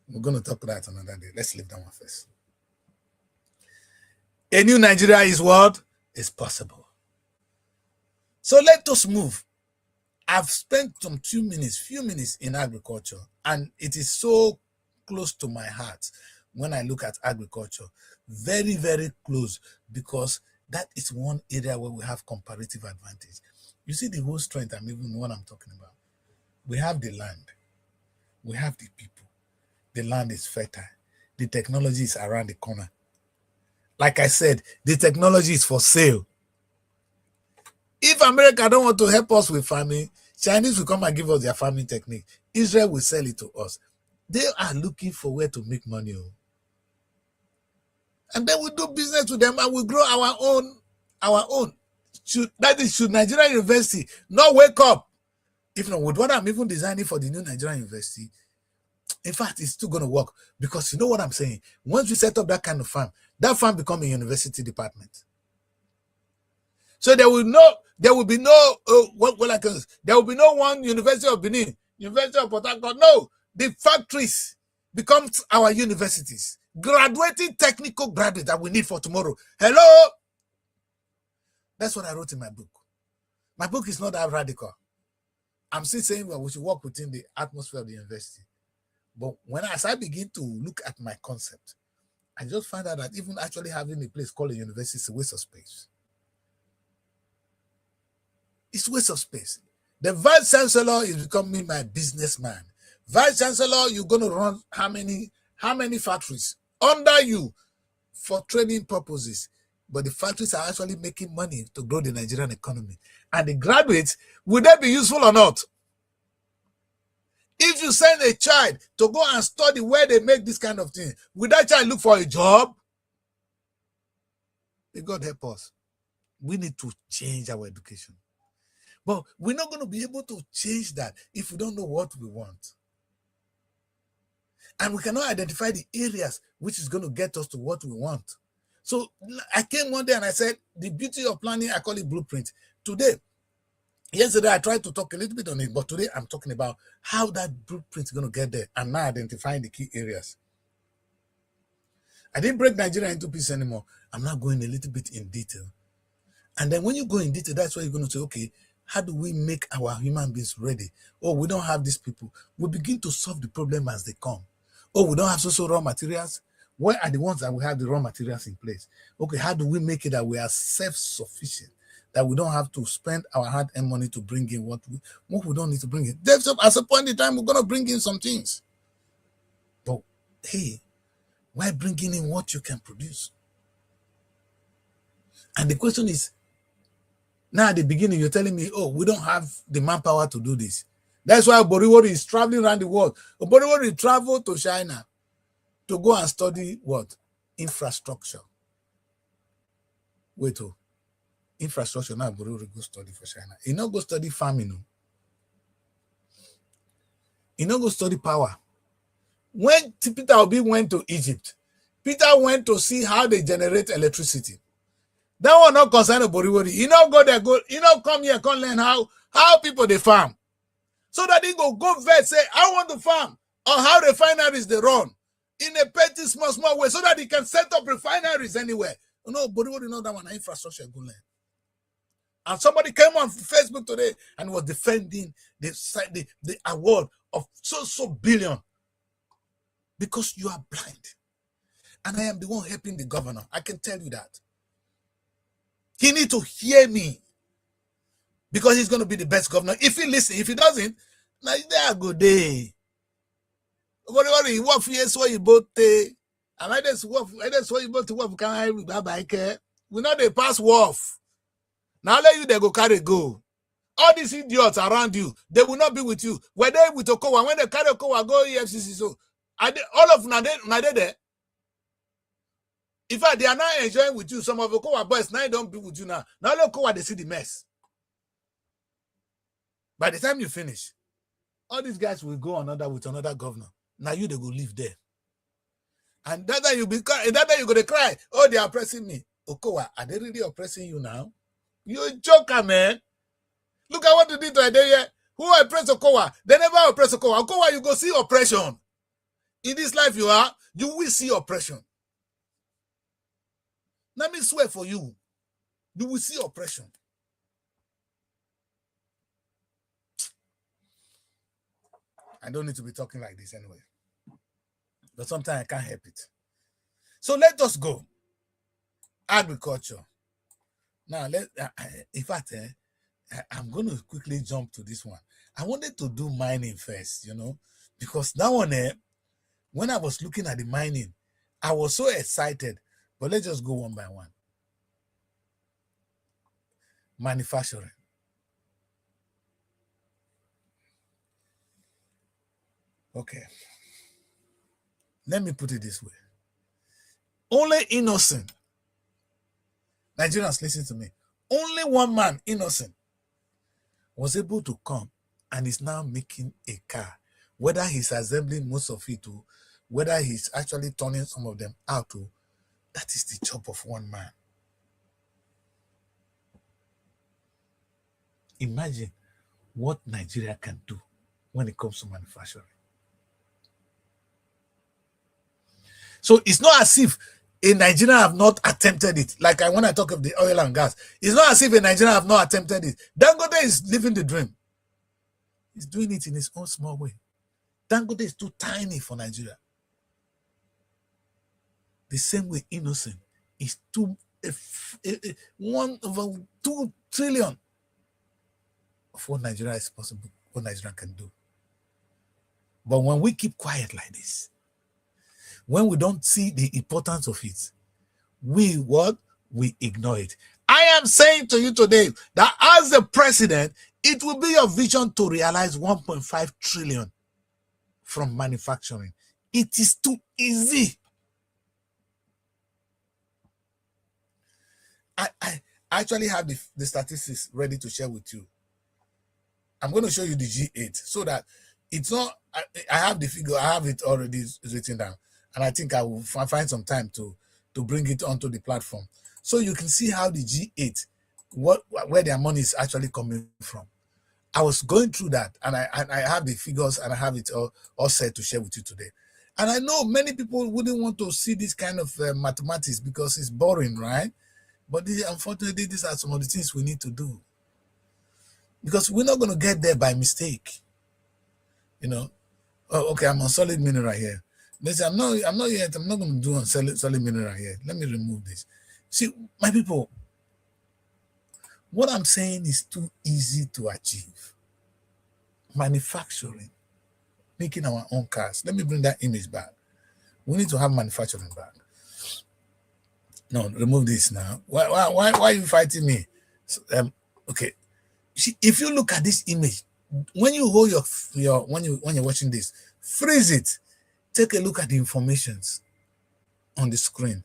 We're going to talk about that another day. Let's leave that one first. A new Nigeria is what? Is possible. So let us move. I've spent some few minutes in agriculture, and it is so close to my heart when I look at agriculture. Very, very close, because that is one area where we have comparative advantage. You see the whole strength, and even what I'm talking about. We have the land. We have the people. The land is fertile. The technology is around the corner. Like I said, the technology is for sale. If America don't want to help us with farming, Chinese will come and give us their farming technique. Israel will sell it to us. They are looking for where to make money. And then we do business with them and we grow our own. Should Nigerian University not wake up? If not, with what I'm even designing for the new Nigerian University, in fact, it's still going to work, because you know what I'm saying? Once we set up that kind of farm, that farm becomes a university department. So there will be no one University of Benin, University of Port Harcourt. No, the factories becomes our universities. Graduating technical graduates that we need for tomorrow. Hello? That's what I wrote in my book. My book is not that radical. I'm still saying that we should work within the atmosphere of the university. But as I begin to look at my concept, I just find out that even actually having a place called a university is a waste of space. It's a waste of space. The vice chancellor is becoming my businessman. Vice chancellor, you're going to run how many factories under you for training purposes? But the factories are actually making money to grow the Nigerian economy. And the graduates, will they be useful or not? If you send a child to go and study where they make this kind of thing, will that child look for a job? May God help us. We need to change our education. But we're not going to be able to change that if we don't know what we want. And we cannot identify the areas which is going to get us to what we want. So I came one day and I said, the beauty of planning, I call it blueprint. Yesterday, I tried to talk a little bit on it, but today I'm talking about how that blueprint is going to get there and now identifying the key areas. I didn't break Nigeria into pieces anymore. I'm now going a little bit in detail. And then when you go in detail, that's why you're going to say, okay, how do we make our human beings ready? Oh, we don't have these people. We begin to solve the problem as they come. Oh, we don't have social raw materials. Where are the ones that we have the raw materials in place? Okay, how do we make it that we are self-sufficient? That we don't have to spend our hard-earned money to bring in what we don't need to bring in. There's at some point in time, we're going to bring in some things. But hey, why bringing in what you can produce? And the question is, now at the beginning, you're telling me, oh, we don't have the manpower to do this. That's why Boriwori is traveling around the world. Boriwori traveled to China to go and study what? Infrastructure. Wait, infrastructure. Now Boriwori go study for China. He not go study farming. He not go study power. When Peter Obi went to Egypt, Peter went to see how they generate electricity. That one not concern Boriwori. He not go there, he not come here, come learn how people they farm. So that he go vet, say, I want to farm, or how refineries they run in a petty, small way, so that he can set up refineries anywhere. No, Boriwori know that one infrastructure go learn. And somebody came on Facebook today and was defending the award of so billion because you are blind. And I am the one helping the governor. I can tell you that. He need to hear me because he's going to be the best governor. If he listens, if he doesn't, now there good day. He work for years where you both and I just work you both to work. Can I care? We know they pass wolf. Now let you they go carry go. All these idiots around you, they will not be with you. Were they with Okowa? When they carry Okowa, go EFCC. So all of now they there. In fact, they are not enjoying with you. Some of the Okowa boys now don't be with you now. Now look Okowa, they see the mess. By the time you finish, all these guys will go with another governor. Now they go live there. And that day you're going to cry. Oh, they are oppressing me. Okowa, are they really oppressing you now? You're a joker, man. Look at what you did to Adeye. Who oppressed Okowa? They never oppress Okowa. Okowa, you go see oppression. In this life you will see oppression. Let me swear for you. You will see oppression. I don't need to be talking like this anyway. But sometimes I can't help it. So let us go. Agriculture. Now, in fact, I'm going to quickly jump to this one. I wanted to do mining first, because that one, when I was looking at the mining, I was so excited. But let's just go one by one. Manufacturing. Okay. Let me put it this way. Only innocent. Nigerians, listen to me. Only one man, innocent, was able to come and is now making a car. Whether he's assembling most of it, or whether he's actually turning some of them out, that is the job of one man. Imagine what Nigeria can do when it comes to manufacturing. So it's not as if a Nigerian have not attempted it. Like when I talk of the oil and gas, it's not as if a Nigerian have not attempted it. Dangote is living the dream. He's doing it in his own small way. Dangote is too tiny for Nigeria. The same way Innocent is 1 over 2 trillion of what Nigeria is possible, what Nigeria can do. But when we keep quiet like this, when we don't see the importance of it, we ignore it. I am saying to you today that as the president, it will be your vision to realize 1.5 trillion from manufacturing. It is too easy. I actually have the statistics ready to share with you. I'm going to show you the G8 so that it's not, I have the figure, I have it already written down. And I think I will find some time to bring it onto the platform. So you can see how the G8, where their money is actually coming from. I was going through that and I have the figures and I have it all set to share with you today. And I know many people wouldn't want to see this kind of mathematics because it's boring, right? But unfortunately, these are some of the things we need to do. Because we're not going to get there by mistake. Oh, okay, I'm on solid mineral here. Listen, I'm not yet. I'm not going to do on solid mineral here. Let me remove this. See, my people, what I'm saying is too easy to achieve. Manufacturing, making our own cars. Let me bring that image back. We need to have manufacturing back. No, remove this now. Why are you fighting me? Okay. See, if you look at this image, When you hold your when you're watching this, freeze it. Take a look at the informations on the screen,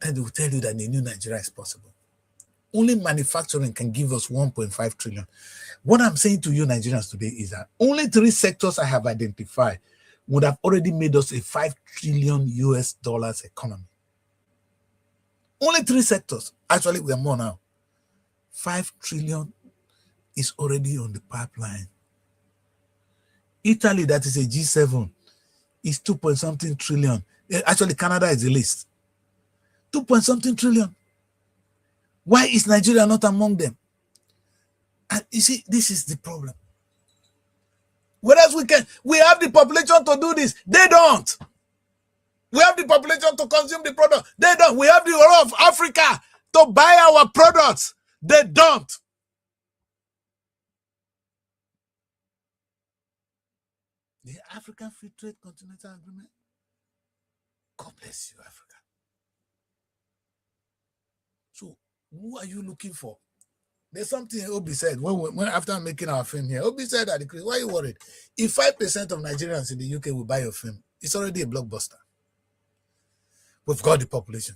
and it will tell you that the new Nigeria is possible. Only manufacturing can give us 1.5 trillion. What I'm saying to you Nigerians today is that only 3 sectors I have identified would have already made us a 5 trillion US dollars economy. Only 3 sectors. Actually, we are more now. 5 trillion is already on the pipeline. Italy, that is a G7, is 2-point-something trillion. Actually, Canada is the least. 2-point-something trillion. Why is Nigeria not among them? And you see, this is the problem. Whereas we have the population to do this, they don't. We have the population to consume the product, they don't. We have the whole of Africa to buy our products, they don't. The African Free Trade Continental Agreement. God bless you, Africa. So, who are you looking for? There's something Obi said when after making our film here. Obi said that, why are you worried? If 5% of Nigerians in the UK will buy your film, it's already a blockbuster. We've got the population.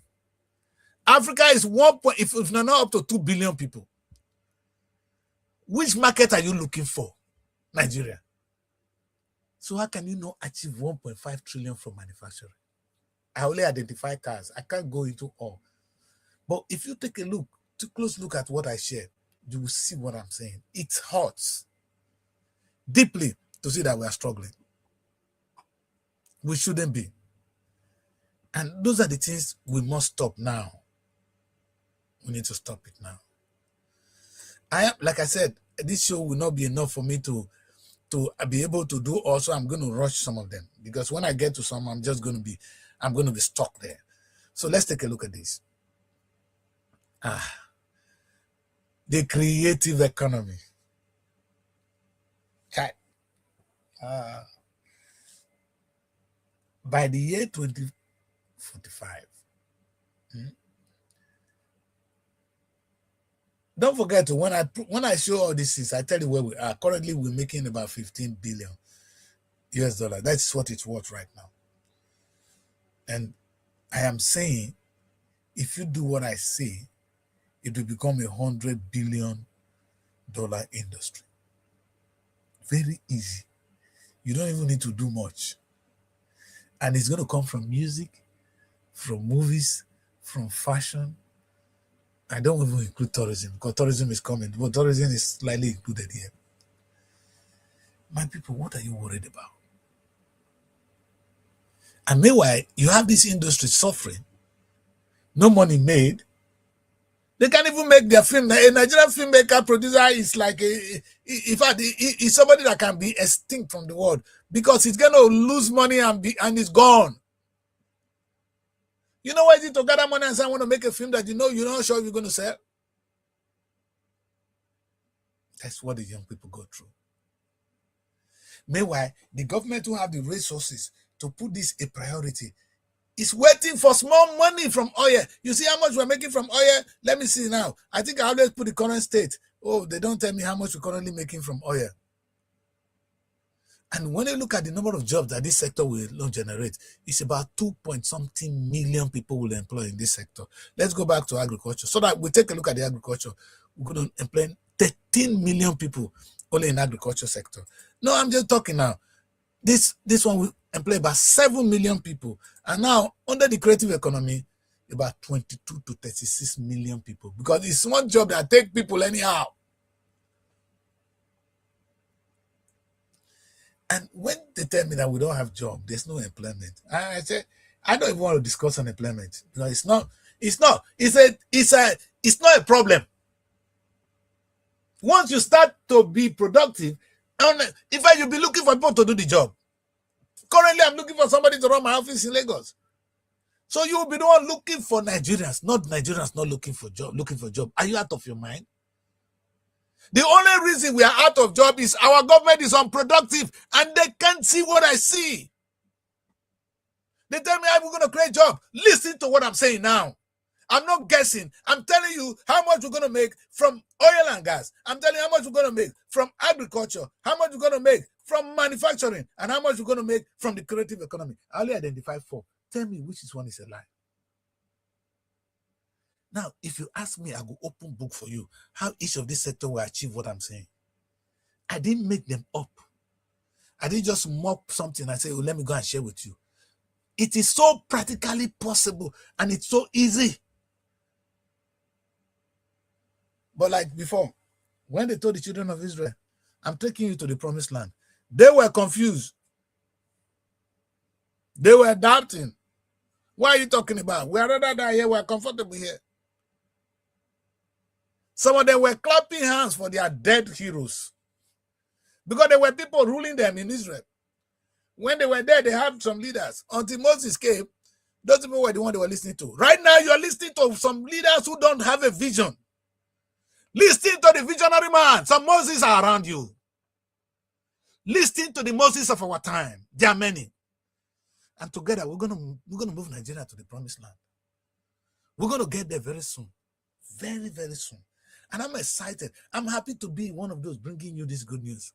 Africa is if not up to 2 billion people. Which market are you looking for? Nigeria. So how can you not achieve 1.5 trillion from manufacturing? I only identify cars. I can't go into all. But if you take a close look at what I shared, you will see what I'm saying. It hurts deeply to see that we are struggling. We shouldn't be. And those are the things we must stop now. We need to stop it now. Like I said, this show will not be enough for me to be able to do. Also, I'm going to rush some of them because when I get to some, I'm going to be stuck there. So let's take a look at this. The creative economy. Okay. By the year 2045, don't forget when I show all this is, I tell you where we are. Currently, we're making about 15 billion US dollars. That's what it's worth right now. And I am saying, if you do what I say, it will become $100 billion industry. Very easy. You don't even need to do much. And it's going to come from music, from movies, from fashion. I don't even include tourism because tourism is coming, but tourism is slightly included here. My people, what are you worried about? And meanwhile, you have this industry suffering, no money made. They can't even make their film. A Nigerian filmmaker producer is like, in fact, he's somebody that can be extinct from the world because he's going to lose money and it's gone. You know why is it to gather money and say, I want to make a film that you're not sure you're going to sell? That's what the young people go through. Meanwhile, the government who have the resources to put this a priority is waiting for small money from oil. You see how much we're making from oil? Let me see now. I think I always put the current state. Oh, they don't tell me how much we're currently making from oil. And when you look at the number of jobs that this sector will generate, it's about 2-point-something million people will employ in this sector. Let's go back to agriculture. So that we take a look at the agriculture. We're going to employ 13 million people only in agriculture sector. No, I'm just talking now. This one will employ about 7 million people. And now, under the creative economy, about 22 to 36 million people. Because it's one job that takes people anyhow. And when they tell me that we don't have job, there's no employment. I say, I don't even want to discuss unemployment. It's not a problem. Once you start to be productive, in fact, you'll be looking for people to do the job. Currently, I'm looking for somebody to run my office in Lagos. So you'll be the one looking for Nigerians not looking for job. Are you out of your mind? The only reason we are out of job is our government is unproductive and they can't see what I see. They tell me I'm going to create job. Listen to what I'm saying now. I'm not guessing. I'm telling you how much we're going to make from oil and gas. I'm telling you how much we're going to make from agriculture, how much we're going to make from manufacturing, and how much we're going to make from the creative economy. I only identify 4. Tell me which one is a lie. Now, if you ask me, I will open book for you how each of these sectors will achieve what I'm saying. I didn't make them up. I didn't just mop something and say, oh, let me go and share with you. It is so practically possible and it's so easy. But like before, when they told the children of Israel, I'm taking you to the promised land, they were confused. They were doubting. What are you talking about? We are rather than here, we are comfortable here. Some of them were clapping hands for their dead heroes because there were people ruling them in Israel. When they were there, they had some leaders. Until Moses came, those people were the ones they were listening to. Right now, you are listening to some leaders who don't have a vision. Listen to the visionary man. Some Moses are around you. Listen to the Moses of our time. There are many. And together, we're gonna move Nigeria to the promised land. We're going to get there very soon. Very, very soon. And I'm excited. I'm happy to be one of those bringing you this good news.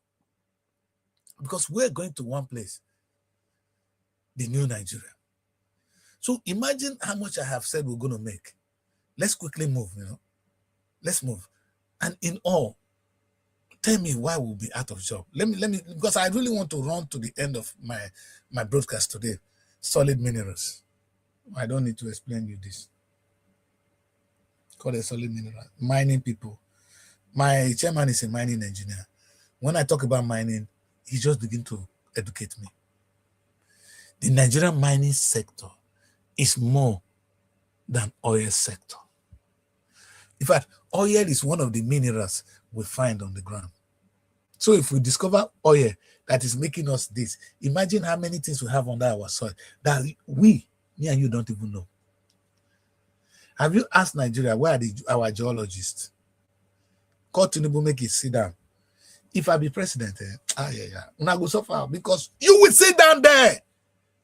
Because we're going to one place. The new Nigeria. So imagine how much I have said we're going to make. Let's quickly move, Let's move. And in all, tell me why we'll be out of job. Let me, because I really want to run to the end of my broadcast today. Solid minerals. I don't need to explain you this. Called a solid mineral. Mining people. My chairman is a mining engineer. When I talk about mining, he just begins to educate me. The Nigerian mining sector is more than oil sector. In fact, oil is one of the minerals we find on the ground. So if we discover oil that is making us this, imagine how many things we have under our soil that me and you don't even know. Have you asked Nigeria, where are our geologists? Call Tinubu, make it sit down. If I be president, una go suffer because you will sit down there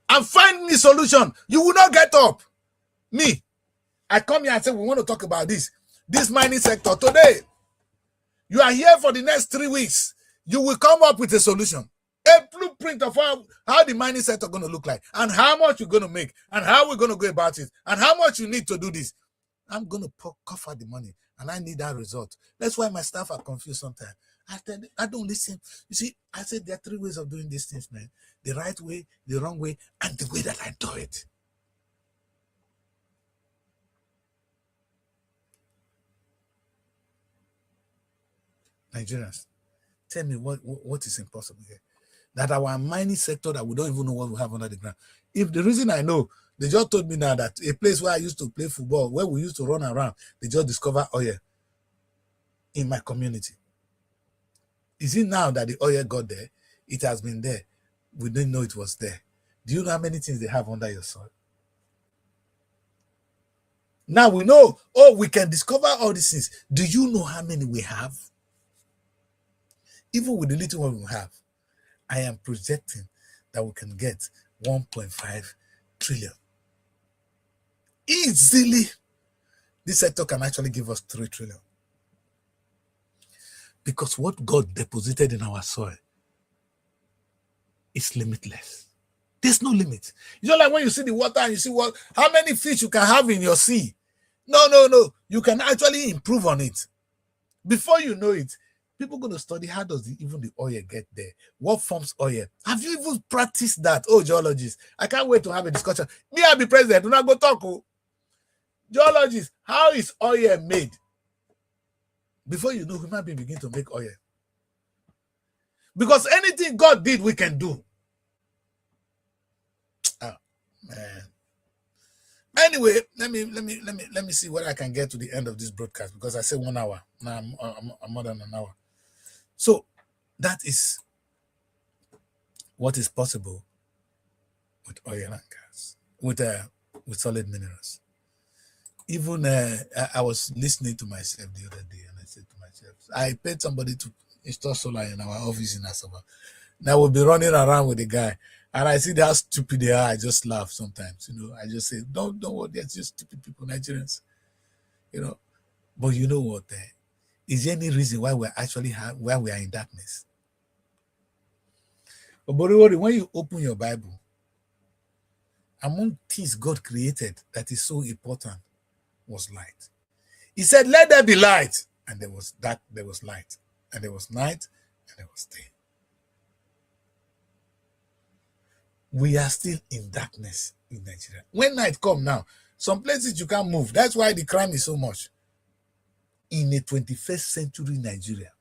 and find the solution. You will not get up. Me, I come here and say, we want to talk about this mining sector today. You are here for the next 3 weeks. You will come up with a solution, a blueprint of how the mining sector going to look like, and how much you're going to make, and how we're going to go about it, and how much you need to do this. I'm going to cover the money, and I need that result. That's why my staff are confused sometimes. I don't listen. You see, I said there are 3 ways of doing these things, man. The right way, the wrong way, and the way that I do it. Nigerians, tell me what is impossible here. That our mining sector that we don't even know what we have under the ground. If the reason I know, they just told me now that a place where I used to play football, where we used to run around, they just discovered oil in my community. Is it now that the oil got there? It has been there. We didn't know it was there. Do you know how many things they have under your soil? Now we know, we can discover all these things. Do you know how many we have? Even with the little one we have, I am projecting that we can get 1.5 trillion. Easily, this sector can actually give us 3 trillion. Because what God deposited in our soil is limitless. There's no limit. It's not like when you see the water and you see how many fish you can have in your sea. No. You can actually improve on it. Before you know it, people are going to study how does even the oil get there? What forms oil? Have you even practiced that? Oh, geologists, I can't wait to have a discussion. Me, I'll be president. Do not go talk. Geologists, how is oil made? Before you know, human beings begin to make oil. Because anything God did, we can do. Oh, man. Anyway, let me see what I can get to the end of this broadcast, because I said 1 hour. Now I'm more than an hour. So that is what is possible with oil and gas, with solid minerals. Even I was listening to myself the other day, and I said to myself, I paid somebody to install solar in our office in Asaba. Now we'll be running around with the guy, and I see how stupid they are. I just laugh sometimes, I just say, don't worry, they're just stupid people, Nigerians. you know. But you know what? Is there any reason why we're actually why we are in darkness? But when you open your Bible, among things God created that is so important was light. He said, "Let there be light," and there was dark. There was light, and there was night, and there was day. We are still in darkness in Nigeria. When night come now, some places you can't move. That's why the crime is so much. In a 21st century Nigeria,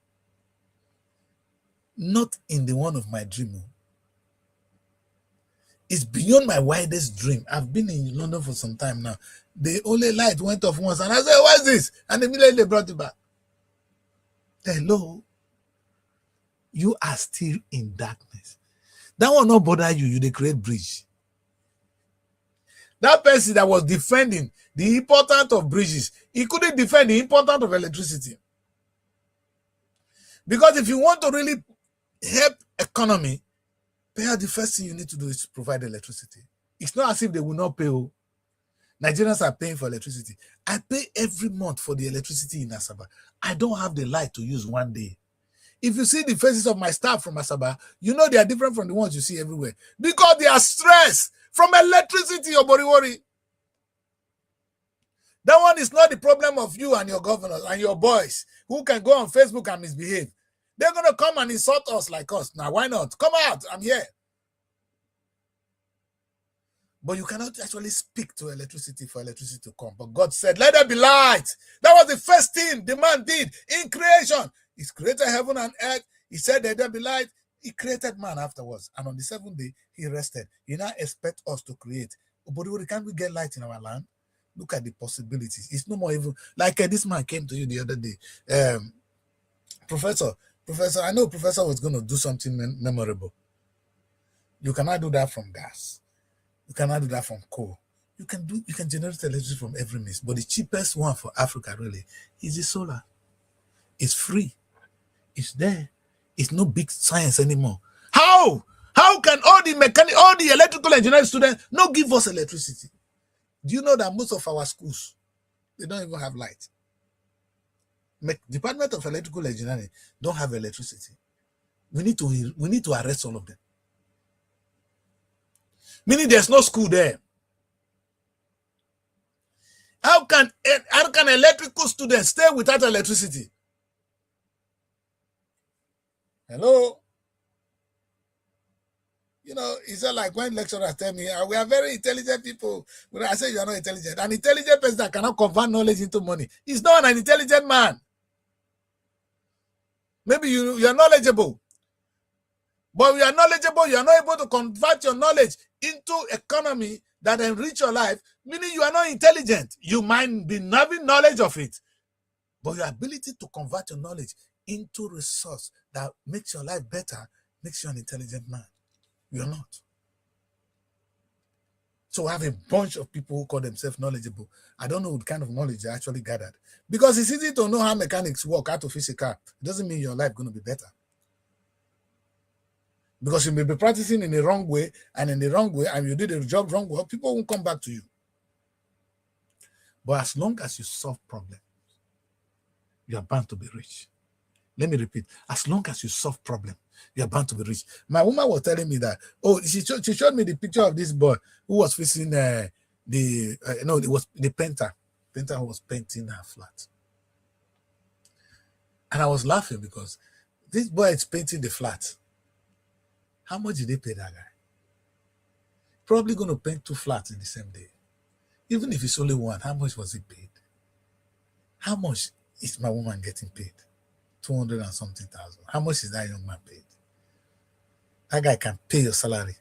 not in the one of my dream. It's beyond my wildest dream. I've been in London for some time now. The only light went off once, and I said, "What's this?" And immediately they brought it back. Hello, you are still in darkness. That will not bother you. You the create bridge. That person that was defending the importance of bridges, he couldn't defend the importance of electricity. Because if you want to really help economy, the first thing you need to do is to provide electricity. It's not as if they will not pay. Nigerians are paying for electricity. I pay every month for the electricity in Asaba. I don't have the light to use one day. If you see the faces of my staff from Asaba, you know they are different from the ones you see everywhere. Because they are stressed from electricity or worry. That one is not the problem of you and your governors and your boys who can go on Facebook and misbehave. They're going to come and insult us like us. Now, why not? Come out. I'm here. But you cannot actually speak to electricity for electricity to come. But God said, "Let there be light." That was the first thing the man did in creation. He created heaven and earth. He said, "Let there be light." He created man afterwards. And on the seventh day, he rested. He now expects us to create. But can't we get light in our land? Look at the possibilities. It's no more even like this man came to you the other day. Professor, I know Professor was going to do something memorable. You cannot do that from gas. You cannot do that from coal. You can generate electricity from every means. But the cheapest one for Africa really is the solar. It's free. It's there. It's no big science anymore. How can all the electrical engineering students not give us electricity? Do you know that most of our schools, they don't even have light? Department of Electrical Engineering don't have electricity. We need to arrest all of them. Meaning there's no school there. How can electrical students stay without electricity? Hello? You know, it's not like when lecturers tell me, "We are very intelligent people." When I say you are not intelligent, an intelligent person that cannot convert knowledge into money is not an intelligent man. Maybe you are knowledgeable, but you are knowledgeable, you are not able to convert your knowledge into economy that enrich your life, meaning you are not intelligent. You might be having knowledge of it, but your ability to convert your knowledge into resource that makes your life better makes you an intelligent man. You are not. So I have a bunch of people who call themselves knowledgeable. I don't know what kind of knowledge they actually gathered. Because it's easy to know how mechanics work, how to fix a car. It doesn't mean your life is going to be better. Because you may be practicing in the wrong way, and you did the job wrong way, people won't come back to you. But as long as you solve problems, you are bound to be rich. Let me repeat. As long as you solve problems, you are bound to be rich. My woman was telling me that, she showed me the picture of this boy who was fixing it was the painter. Painter who was painting her flat. And I was laughing because this boy is painting the flat. How much did they pay that guy? Probably going to paint 2 flats in the same day. Even if it's only one, how much was he paid? How much is my woman getting paid? 200 and something thousand. How much is that young man paid? That guy can pay your salary.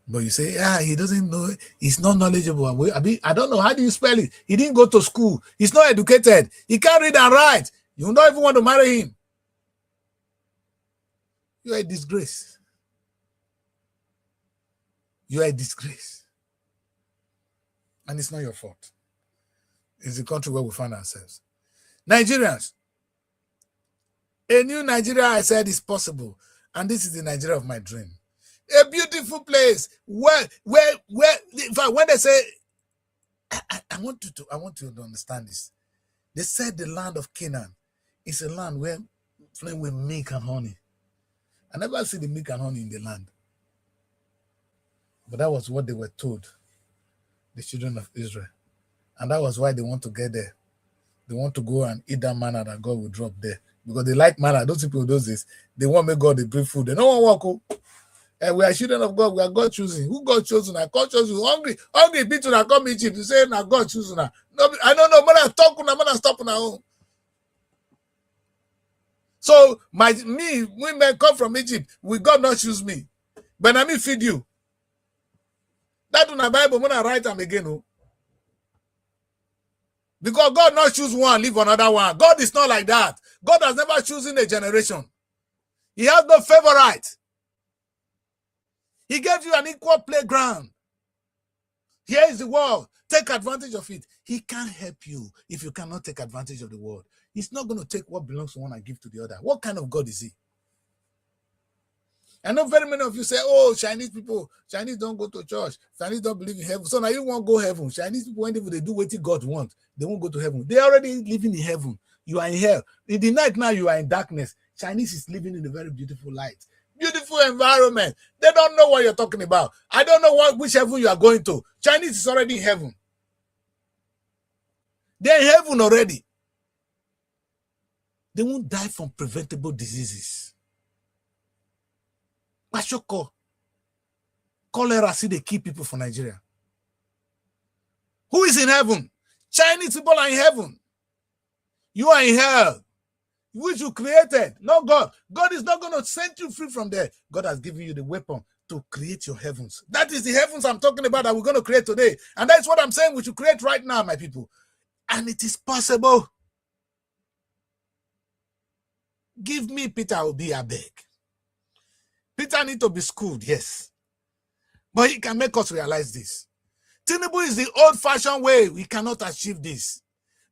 But you say, he doesn't know, he's not knowledgeable. I don't know, how do you spell it? He didn't go to school. He's not educated. He can't read and write. You don't even want to marry him. You are a disgrace. You are a disgrace. And it's not your fault. It's the country where we find ourselves. Nigerians, a new Nigeria, I said, is possible. And this is the Nigeria of my dream. A beautiful place where in fact, when they say I want you to understand this. They said the land of Canaan is a land where flowing with milk and honey. I never see the milk and honey in the land. But that was what they were told, the children of Israel. And that was why they want to get there. They want to go and eat that manna that God will drop there. Because they like manna. Those people, those days, they want to make God they bring food. They don't want to walk. And we are children of God. We are God choosing. Who God chosen? God chose you. Hungry people that come Egypt to say, now God choosing. No, I don't know. Man, talk now. Man, stop now. So women come from Egypt. Will God not choose me? But I mean feed you. That in the Bible, when I write them again. Oh. Because God not choose one, leave another one. God is not like that. God has never chosen a generation. He has no favorite. He gave you an equal playground. Here is the world. Take advantage of it. He can't help you if you cannot take advantage of the world. He's not going to take what belongs to one and give to the other. What kind of God is he? I know very many of you say, oh, Chinese people, Chinese don't go to church. Chinese don't believe in heaven. So now you won't go heaven. Chinese people, when they do what God wants, they won't go to heaven. They are already living in heaven. You are in hell. In the night now, you are in darkness. Chinese is living in a very beautiful light. Beautiful environment. They don't know what you're talking about. I don't know which heaven you are going to. Chinese is already in heaven. They're in heaven already. They won't die from preventable diseases. Pashoko. Cholera, see they kill people for Nigeria. Who is in heaven? Chinese people are in heaven. You are in hell. Which you created, not God. God is not going to set you free from there. God has given you the weapon to create your heavens. That is the heavens I'm talking about that we're going to create today. And that's what I'm saying we should create right now, my people. And it is possible. Give me Peter Obi, I beg. Peter needs to be schooled, yes. But he can make us realize this. Tinubu is the old-fashioned way. We cannot achieve this.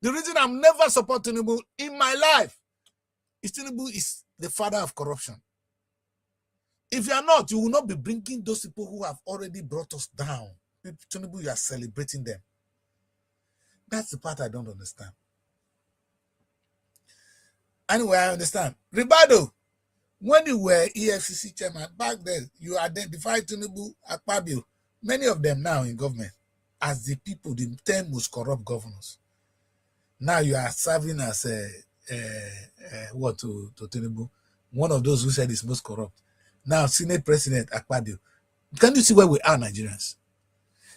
The reason I'm never supporting Tinubu in my life is Tinubu is the father of corruption. If you are not, you will not be bringing those people who have already brought us down. Tinubu, you are celebrating them. That's the part I don't understand. Anyway, I understand. Ribado, when you were EFCC chairman, back then, you identified Tinubu, Akpabio, many of them now in government, as the people, the 10 most corrupt governors. Now you are serving as to Tinubu, one of those who said is most corrupt. Now, Senate President Akpabio. Can you see where we are, Nigerians?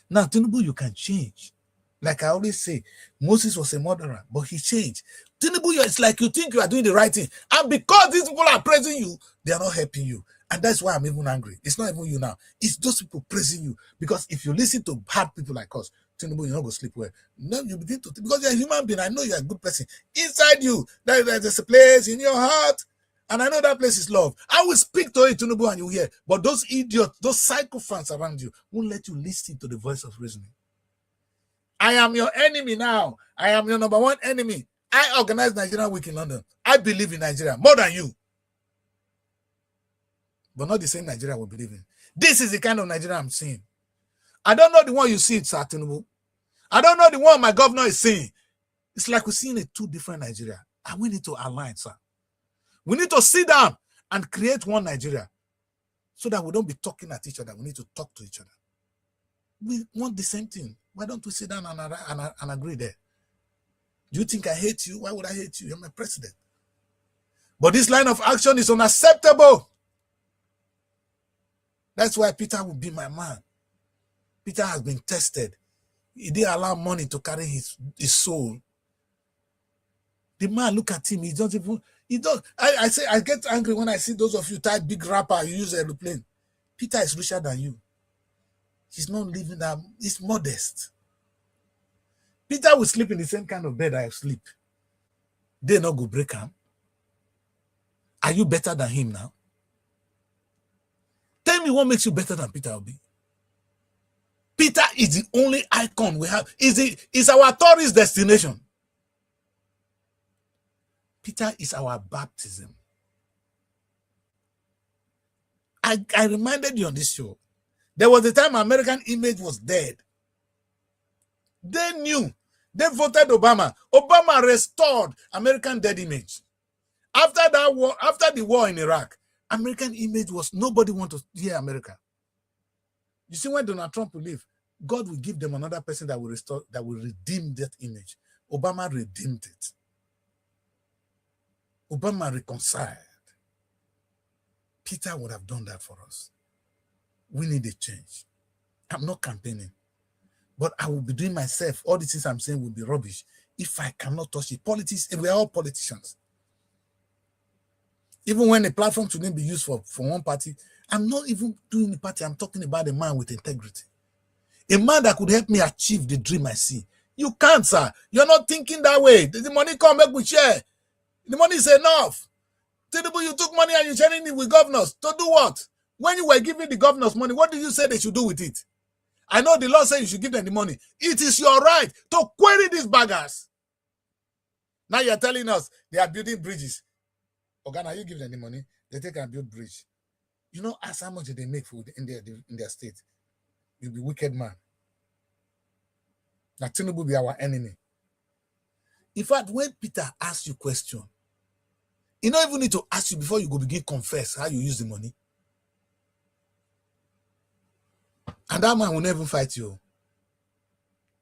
Now, Tinubu, you can change. Like I always say, Moses was a murderer, but he changed. Tinubu, it's like you think you are doing the right thing. And because these people are praising you, they are not helping you. And that's why I'm even angry. It's not even you now. It's those people praising you. Because if you listen to bad people like us, Tinubu, you're not going to sleep well. No, you begin to, because you're a human being. I know you're a good person. Inside you, there's a place in your heart. And I know that place is love. I will speak to it, Tinubu, and you hear. But those idiots, those psychophants around you won't let you listen to the voice of reasoning. I am your enemy now. I am your number one enemy. I organize Nigerian Week in London. I believe in Nigeria more than you. But not the same Nigeria we believe in. This is the kind of Nigeria I'm seeing. I don't know the one you see, Sir Tinubu. I don't know the one my governor is seeing. It's like we're seeing a two different Nigeria. And we need to align, sir. We need to sit down and create one Nigeria so that we don't be talking at each other. We need to talk to each other. We want the same thing. Why don't we sit down and agree there? Do you think I hate you? Why would I hate you? You're my president. But this line of action is unacceptable. That's why Peter will be my man. Peter has been tested. He didn't allow money to carry his soul. The man, look at him. He doesn't even, I get angry when I see those of you type big rapper, you use aeroplane. Peter is richer than you. He's not living that, he's modest. Peter will sleep in the same kind of bed I sleep. They not go break him. Are you better than him now? Tell me what makes you better than Peter Obi. Peter is the only icon we have. Is our tourist destination. Peter is our baptism. I reminded you on this show. There was a time American image was dead. They knew. They voted Obama. Obama restored American dead image. After that war, after the war in Iraq, American image was nobody want to hear America. You see, when Donald Trump will leave, God will give them another person that will restore, that will redeem that image. Obama redeemed it. Obama reconciled. Peter would have done that for us. We need a change. I'm not campaigning, but I will be doing myself. All the things I'm saying will be rubbish if I cannot touch it. Politics, we are all politicians. Even when a platform shouldn't be used for one party, I'm not even doing the party. I'm talking about a man with integrity. A man that could help me achieve the dream I see. You can't, sir. You're not thinking that way. The money come, make we share. The money is enough. Tinubu, you took money and you're sharing it with governors. To do what? When you were giving the governors money, what did you say they should do with it? I know the law says you should give them the money. It is your right to query these baggers. Now you're telling us they are building bridges. Ogana, you give them the money, they take and build bridge. You know, ask how much they make for in their state. You'll be wicked man. Now Tinubu will be our enemy. In fact, when Peter asks you question, you don't even need to ask you before you go begin confess how you use the money. And that man will never fight you.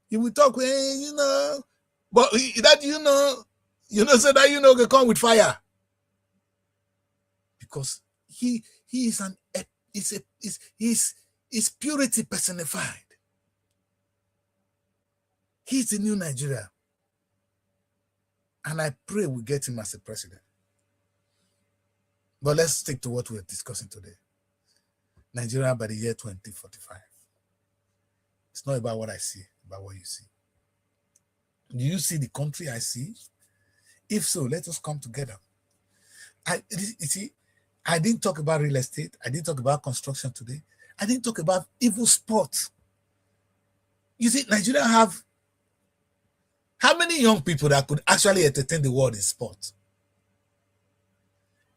He will talk, hey, you know, but that say that they come with fire. Because he is he's purity personified. He's the new Nigeria. And I pray we get him as a president. But let's stick to what we're discussing today. Nigeria by the year 2045. It's not about what I see, about what you see. Do you see the country I see? If so, let us come together. You see, I didn't talk about real estate. I didn't talk about construction today. I didn't talk about even sports. You see, Nigeria have how many young people that could actually entertain the world in sport?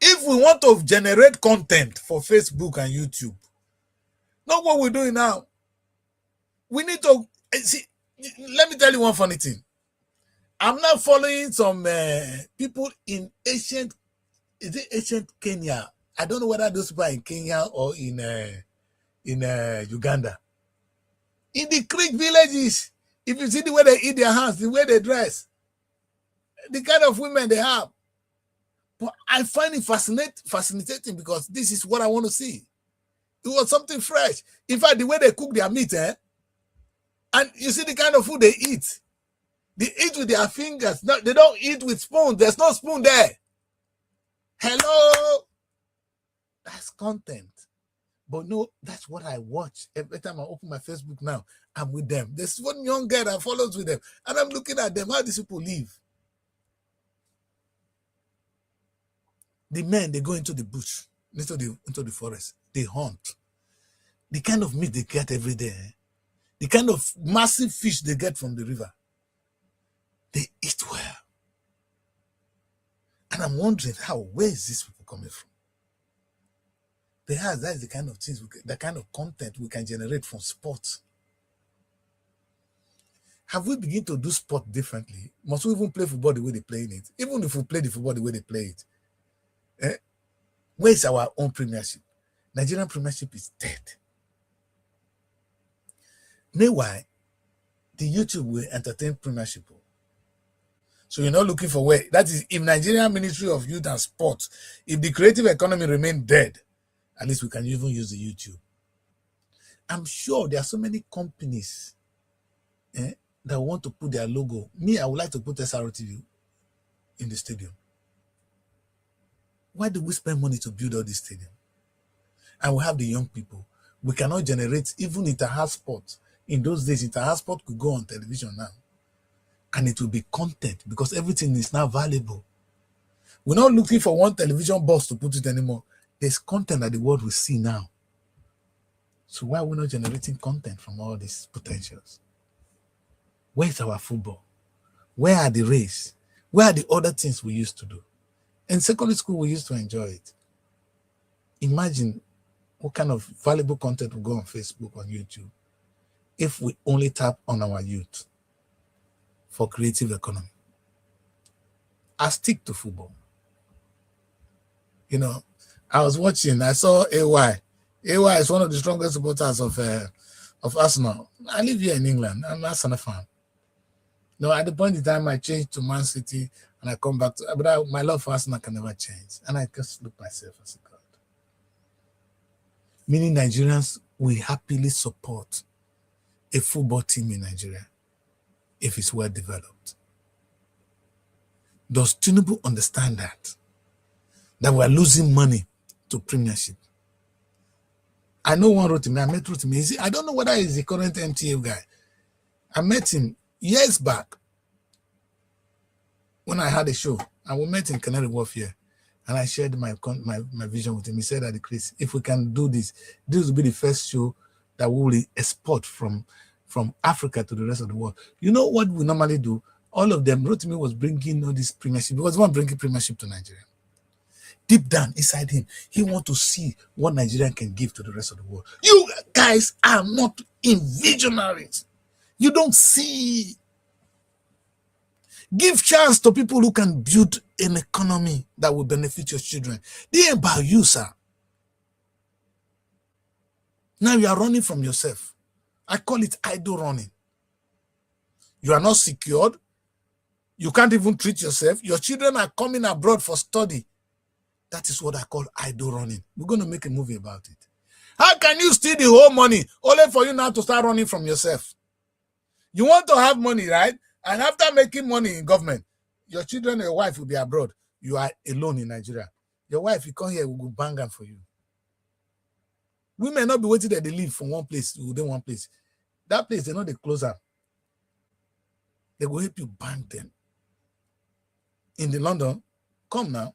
If we want to generate content for Facebook and YouTube, not what we're doing now. We need to see. Let me tell you one funny thing. I'm now following some people in ancient Kenya. I don't know whether those people are in Kenya or in Uganda. In the Creek villages, if you see the way they eat their hands, the way they dress, the kind of women they have. But I find it fascinating because this is what I want to see. It was something fresh. In fact, the way they cook their meat, and you see the kind of food they eat. They eat with their fingers. No, they don't eat with spoons. There's no spoon there. Hello? That's content. But no, that's what I watch. Every time I open my Facebook now, I'm with them. There's one young girl that follows with them. And I'm looking at them, how these people live. The men, they go into the bush, into the forest. They hunt. The kind of meat they get every day, the kind of massive fish they get from the river, they eat well. And I'm wondering where is this people coming from? That is the kind of things, the kind of content we can generate from sports. Have we begun to do sport differently? Must we even play football the way they play it? Even if we play the football the way they play it, where is our own premiership? Nigerian premiership is dead. Meanwhile, the YouTube will entertain premiership. So you're not looking for where. That is, if Nigerian Ministry of Youth and Sport, if the creative economy remain dead, at least we can even use the YouTube. I'm sure there are so many companies that want to put their logo. Me, I would like to put SRTV in the stadium. Why do we spend money to build all this stadium? And we have the young people. We cannot generate even inter-house sport. In those days, inter-house sport could go on television now. And it will be content because everything is now valuable. We're not looking for one television box to put it anymore. There's content that the world will see now. So why are we not generating content from all these potentials? Where's our football? Where are the race? Where are the other things we used to do? In secondary school, we used to enjoy it. Imagine what kind of valuable content will go on Facebook, on YouTube, if we only tap on our youth. for creative economy. I stick to football. You know, I was watching, I saw AY. AY is one of the strongest supporters of Arsenal. I live here in England. I'm an Arsenal fan. No, at the point in time I changed to Man City and I come back to, but my love for Arsenal can never change. And I just look myself as a God. Many Nigerians will happily support a football team in Nigeria if it's well developed. Does Tinubu understand that? That we're losing money to Premiership? I know one wrote to me, I met Rotimi. I don't know whether he's the current MTA guy. I met him years back when I had a show, and we met in Canary Wharf here, and I shared my vision with him. He said that, Chris, if we can do this, this will be the first show that we will export from Africa to the rest of the world. You know what we normally do? All of them, Rotimi was bringing all this Premiership. He was the one bringing Premiership to Nigeria. Deep down inside him, he wants to see what Nigeria can give to the rest of the world. You guys are not in visionaries. You don't see. Give chance to people who can build an economy that will benefit your children. They ain't about you, sir. Now you are running from yourself. I call it idle running. You are not secured. You can't even treat yourself. Your children are coming abroad for study. That is what I call idle running. We're going to make a movie about it. How can you steal the whole money only for you now to start running from yourself? You want to have money, right? And after making money in government, your children and your wife will be abroad. You are alone in Nigeria. Your wife, you come here, we will bang them for you. We may not be waiting that they leave from one place to within one place. That place, they know they close up. They will help you bang them. In the London, come now.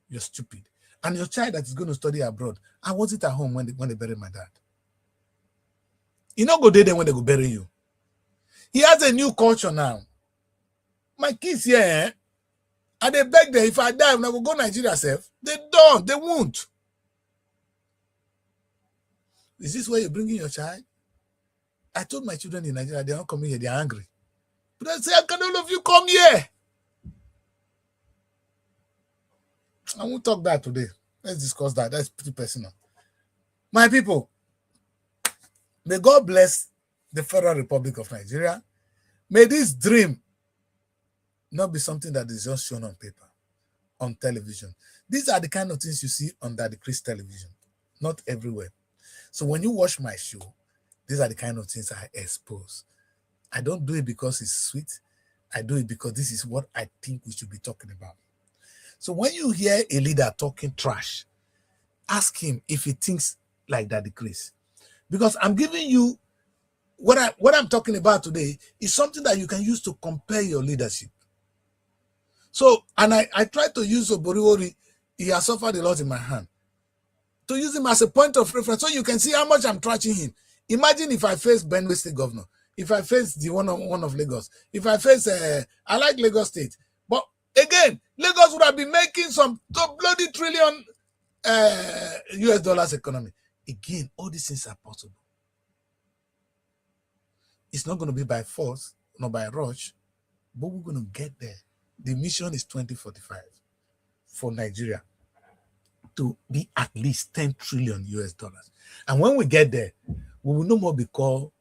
You're stupid. And your child that is going to study abroad, I was it at home when they buried my dad. You not go there when they go bury you. He has a new culture now. My kids here, and they beg them, if I die, when I will go Nigeria self, they don't, they won't. Is this where you're bringing your child? I told my children in Nigeria, they're not coming here, they're angry. But I say, how can all of you come here? I won't talk that today. Let's discuss that. That's pretty personal. My people, may God bless the Federal Republic of Nigeria. May this dream not be something that is just shown on paper, on television. These are the kind of things you see on Daddy Chris television, not everywhere. So when you watch my show, these are the kind of things I expose. I don't do it because it's sweet. I do it because this is what I think we should be talking about. So when you hear a leader talking trash, ask him if he thinks like Daddy Chris. Because I'm giving you what I'm talking about today is something that you can use to compare your leadership. So, and I try to use Oboriwori. He has suffered a lot in my hand. To use him as a point of reference so you can see how much I'm trashing him. Imagine if I face Benue State Governor, if I face the one of Lagos, if I face, I like Lagos State. But again, Lagos would have been making some bloody trillion US dollars economy. Again, all these things are possible. It's not going to be by force, not by rush, but we're going to get there. The mission is 2045 for Nigeria to be at least 10 trillion US dollars. And when we get there, we will no more be called,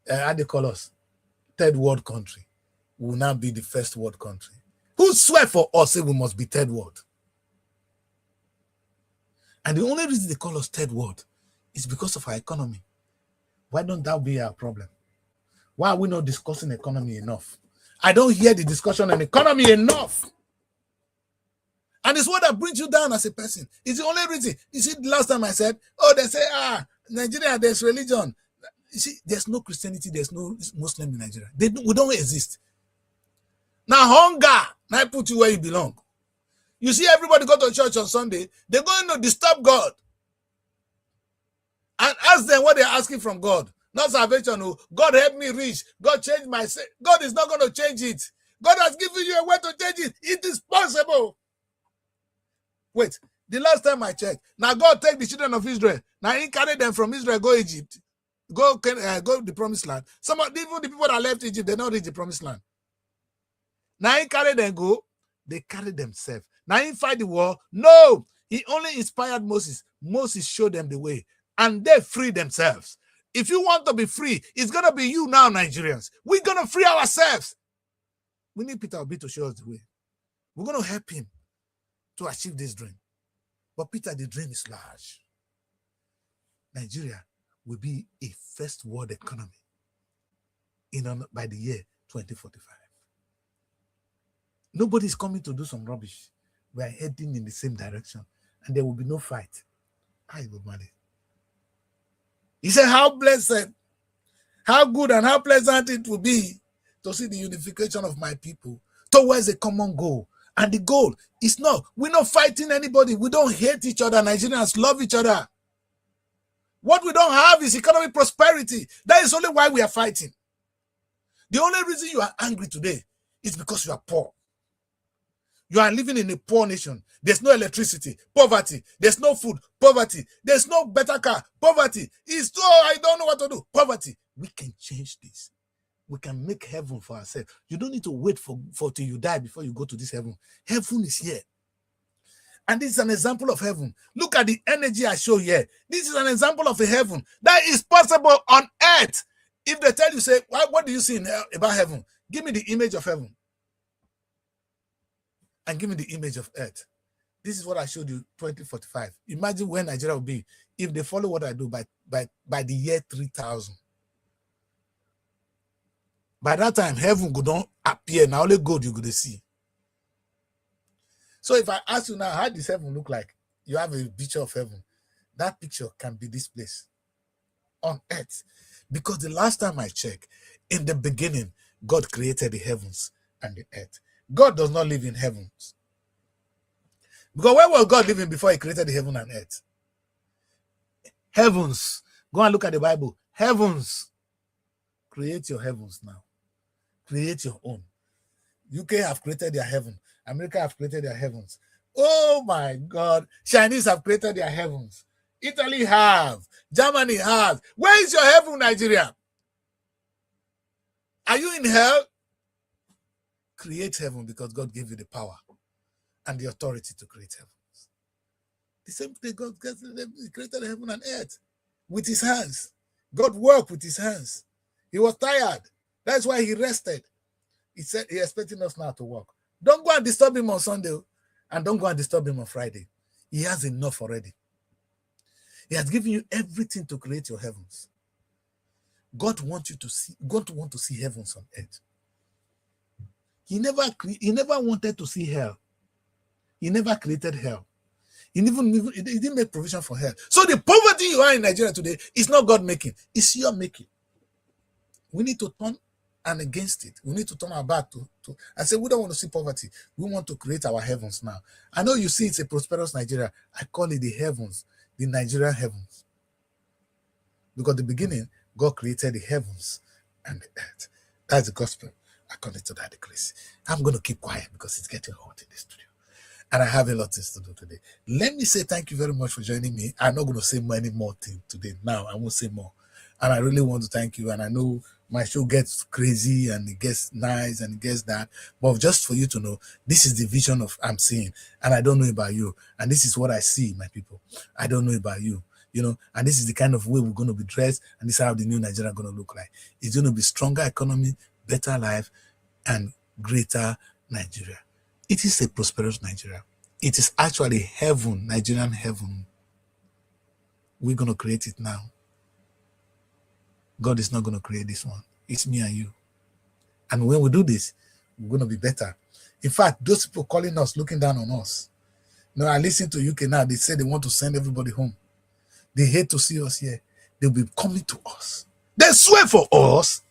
how they call us, third world country. We will now be the first world country. Who swear for us say we must be third world? And the only reason they call us third world is because of our economy. Why don't that be our problem? Why are we not discussing economy enough? I don't hear the discussion on economy enough. And it's what that brings you down as a person. It's the only reason. You see, the last time I said, oh, they say, Nigeria, there's religion. You see, there's no Christianity, there's no Muslim in Nigeria. We don't exist. Now, hunger, now I put you where you belong. You see, everybody go to church on Sunday, they're going to disturb God. And ask them what they're asking from God. Not salvation. Oh, God help me reach. God change my sin. God is not going to change it. God has given you a way to change it. It is possible. Wait, the last time I checked, now God take the children of Israel. Now he carried them from Israel, go Egypt. go to the promised land. Some of even the people that left Egypt, they not reach the promised land. Now he carry them go, they carry themselves. Now he fight the war. No, he only inspired Moses. Moses showed them the way, and they free themselves. If you want to be free, it's gonna be you now, Nigerians. We're gonna free ourselves. We need Peter Obi to show us the way. We're gonna help him to achieve this dream. But Peter, the dream is large. Nigeria will be a first world economy by the year 2045. Nobody's coming to do some rubbish. We are heading in the same direction, and there will be no fight. I will manage. He said, how blessed, how good and how pleasant it will be to see the unification of my people towards a common goal. And the goal is not, we're not fighting anybody. We don't hate each other. Nigerians love each other. What we don't have is economic prosperity. That is only why we are fighting. The only reason you are angry today is because you are poor. You are living in a poor nation. There's no electricity, poverty. There's no food, poverty. There's no better car, poverty. It's I don't know what to do, poverty. We can change this. We can make heaven for ourselves. You don't need to wait for till you die before you go to this heaven. Heaven is here. And this is an example of heaven. Look at the energy I show here. This is an example of a heaven that is possible on earth. If they tell you, say, what do you see about heaven? Give me the image of heaven. And give me the image of earth. This is what I showed you, 2045. Imagine where Nigeria will be if they follow what I do by the year 3000. By that time, heaven could not appear. Now only God you could see. So if I ask you now, how does heaven look like? You have a picture of heaven. That picture can be this place on earth. Because the last time I checked, in the beginning, God created the heavens and the earth. God does not live in heavens. Because where was God living before he created the heaven and earth? Heavens. Go and look at the Bible. Heavens. Create your heavens now. Create your own. UK have created their heaven. America have created their heavens. Oh my God. Chinese have created their heavens. Italy have. Germany has. Where is your heaven, Nigeria? Are you in hell? Create heaven because God gave you the power and the authority to create heavens. The same thing God created heaven and earth with his hands. God worked with his hands. He was tired. That's why he rested. He said he's expecting us now to work. Don't go and disturb him on Sunday and don't go and disturb him on Friday. He has enough already. He has given you everything to create your heavens. God wants you to see. God wants to see heavens on earth. He never wanted to see hell. He never created hell. He didn't make provision for hell. So the poverty you are in Nigeria today is not God making. It's your making. We need to turn and against it. We need to turn our back to and say we don't want to see poverty. We want to create our heavens now. I know you see it's a prosperous Nigeria. I call it the heavens, the Nigerian heavens. Because at the beginning, God created the heavens and the earth. That's the gospel. According to that decrease. I'm going to keep quiet because it's getting hot in the studio. And I have a lot of things to do today. Let me say thank you very much for joining me. I'm not going to say many more things today. Now, I won't say more. And I really want to thank you. And I know my show gets crazy and it gets nice and it gets that. But just for you to know, this is the vision of I'm seeing. And I don't know about you. And this is what I see, my people. I don't know about you. You know, and this is the kind of way we're going to be dressed. And this is how the new Nigeria is going to look like. It's going to be stronger economy, better life, and greater Nigeria. It is a prosperous Nigeria. It is actually heaven, Nigerian heaven. We're going to create it now. God is not going to create this one. It's me and you. And when we do this, we're going to be better. In fact, those people calling us, looking down on us. You know, I listen to UK now. They say they want to send everybody home. They hate to see us here. They'll be coming to us. They swear for us.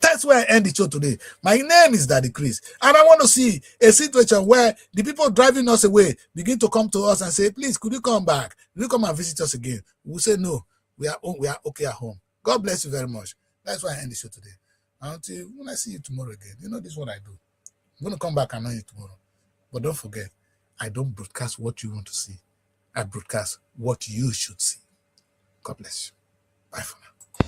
That's where I end the show today. My name is Daddy Chris. And I want to see a situation where the people driving us away begin to come to us and say, please, could you come back? Could you come and visit us again? We'll say, no, we are okay at home. God bless you very much. That's why I end the show today. Until when I see you tomorrow again, you know this is what I do. I'm going to come back and know you tomorrow. But don't forget, I don't broadcast what you want to see. I broadcast what you should see. God bless you. Bye for now.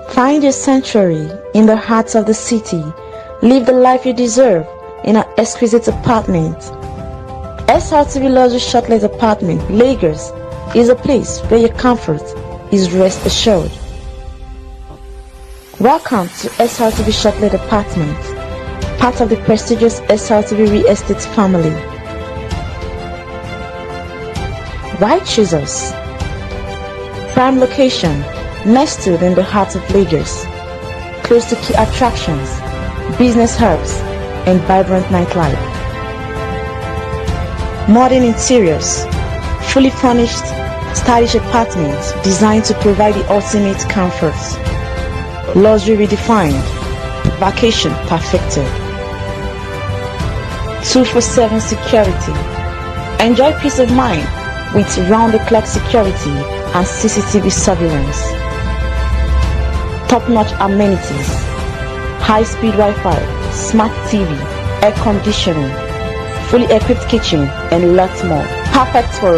Find your sanctuary in the heart of the city. Live the life you deserve in an exquisite apartment. SRTV Luxury Shortlet Apartment, Lagos, is a place where your comfort is rest assured. Welcome to SRTV Shortlet Apartment, part of the prestigious SRTV Real Estate family. Why choose us? Prime location, nestled in the heart of Lagos, close to key attractions, business hubs, and vibrant nightlife. Modern interiors, fully furnished, stylish apartments designed to provide the ultimate comfort. Luxury redefined, vacation perfected. 24/7 security. Enjoy peace of mind with round-the-clock security and CCTV surveillance. Top-notch amenities, high-speed Wi-Fi, smart TV, air conditioning, fully equipped kitchen, and lots more. Perfect for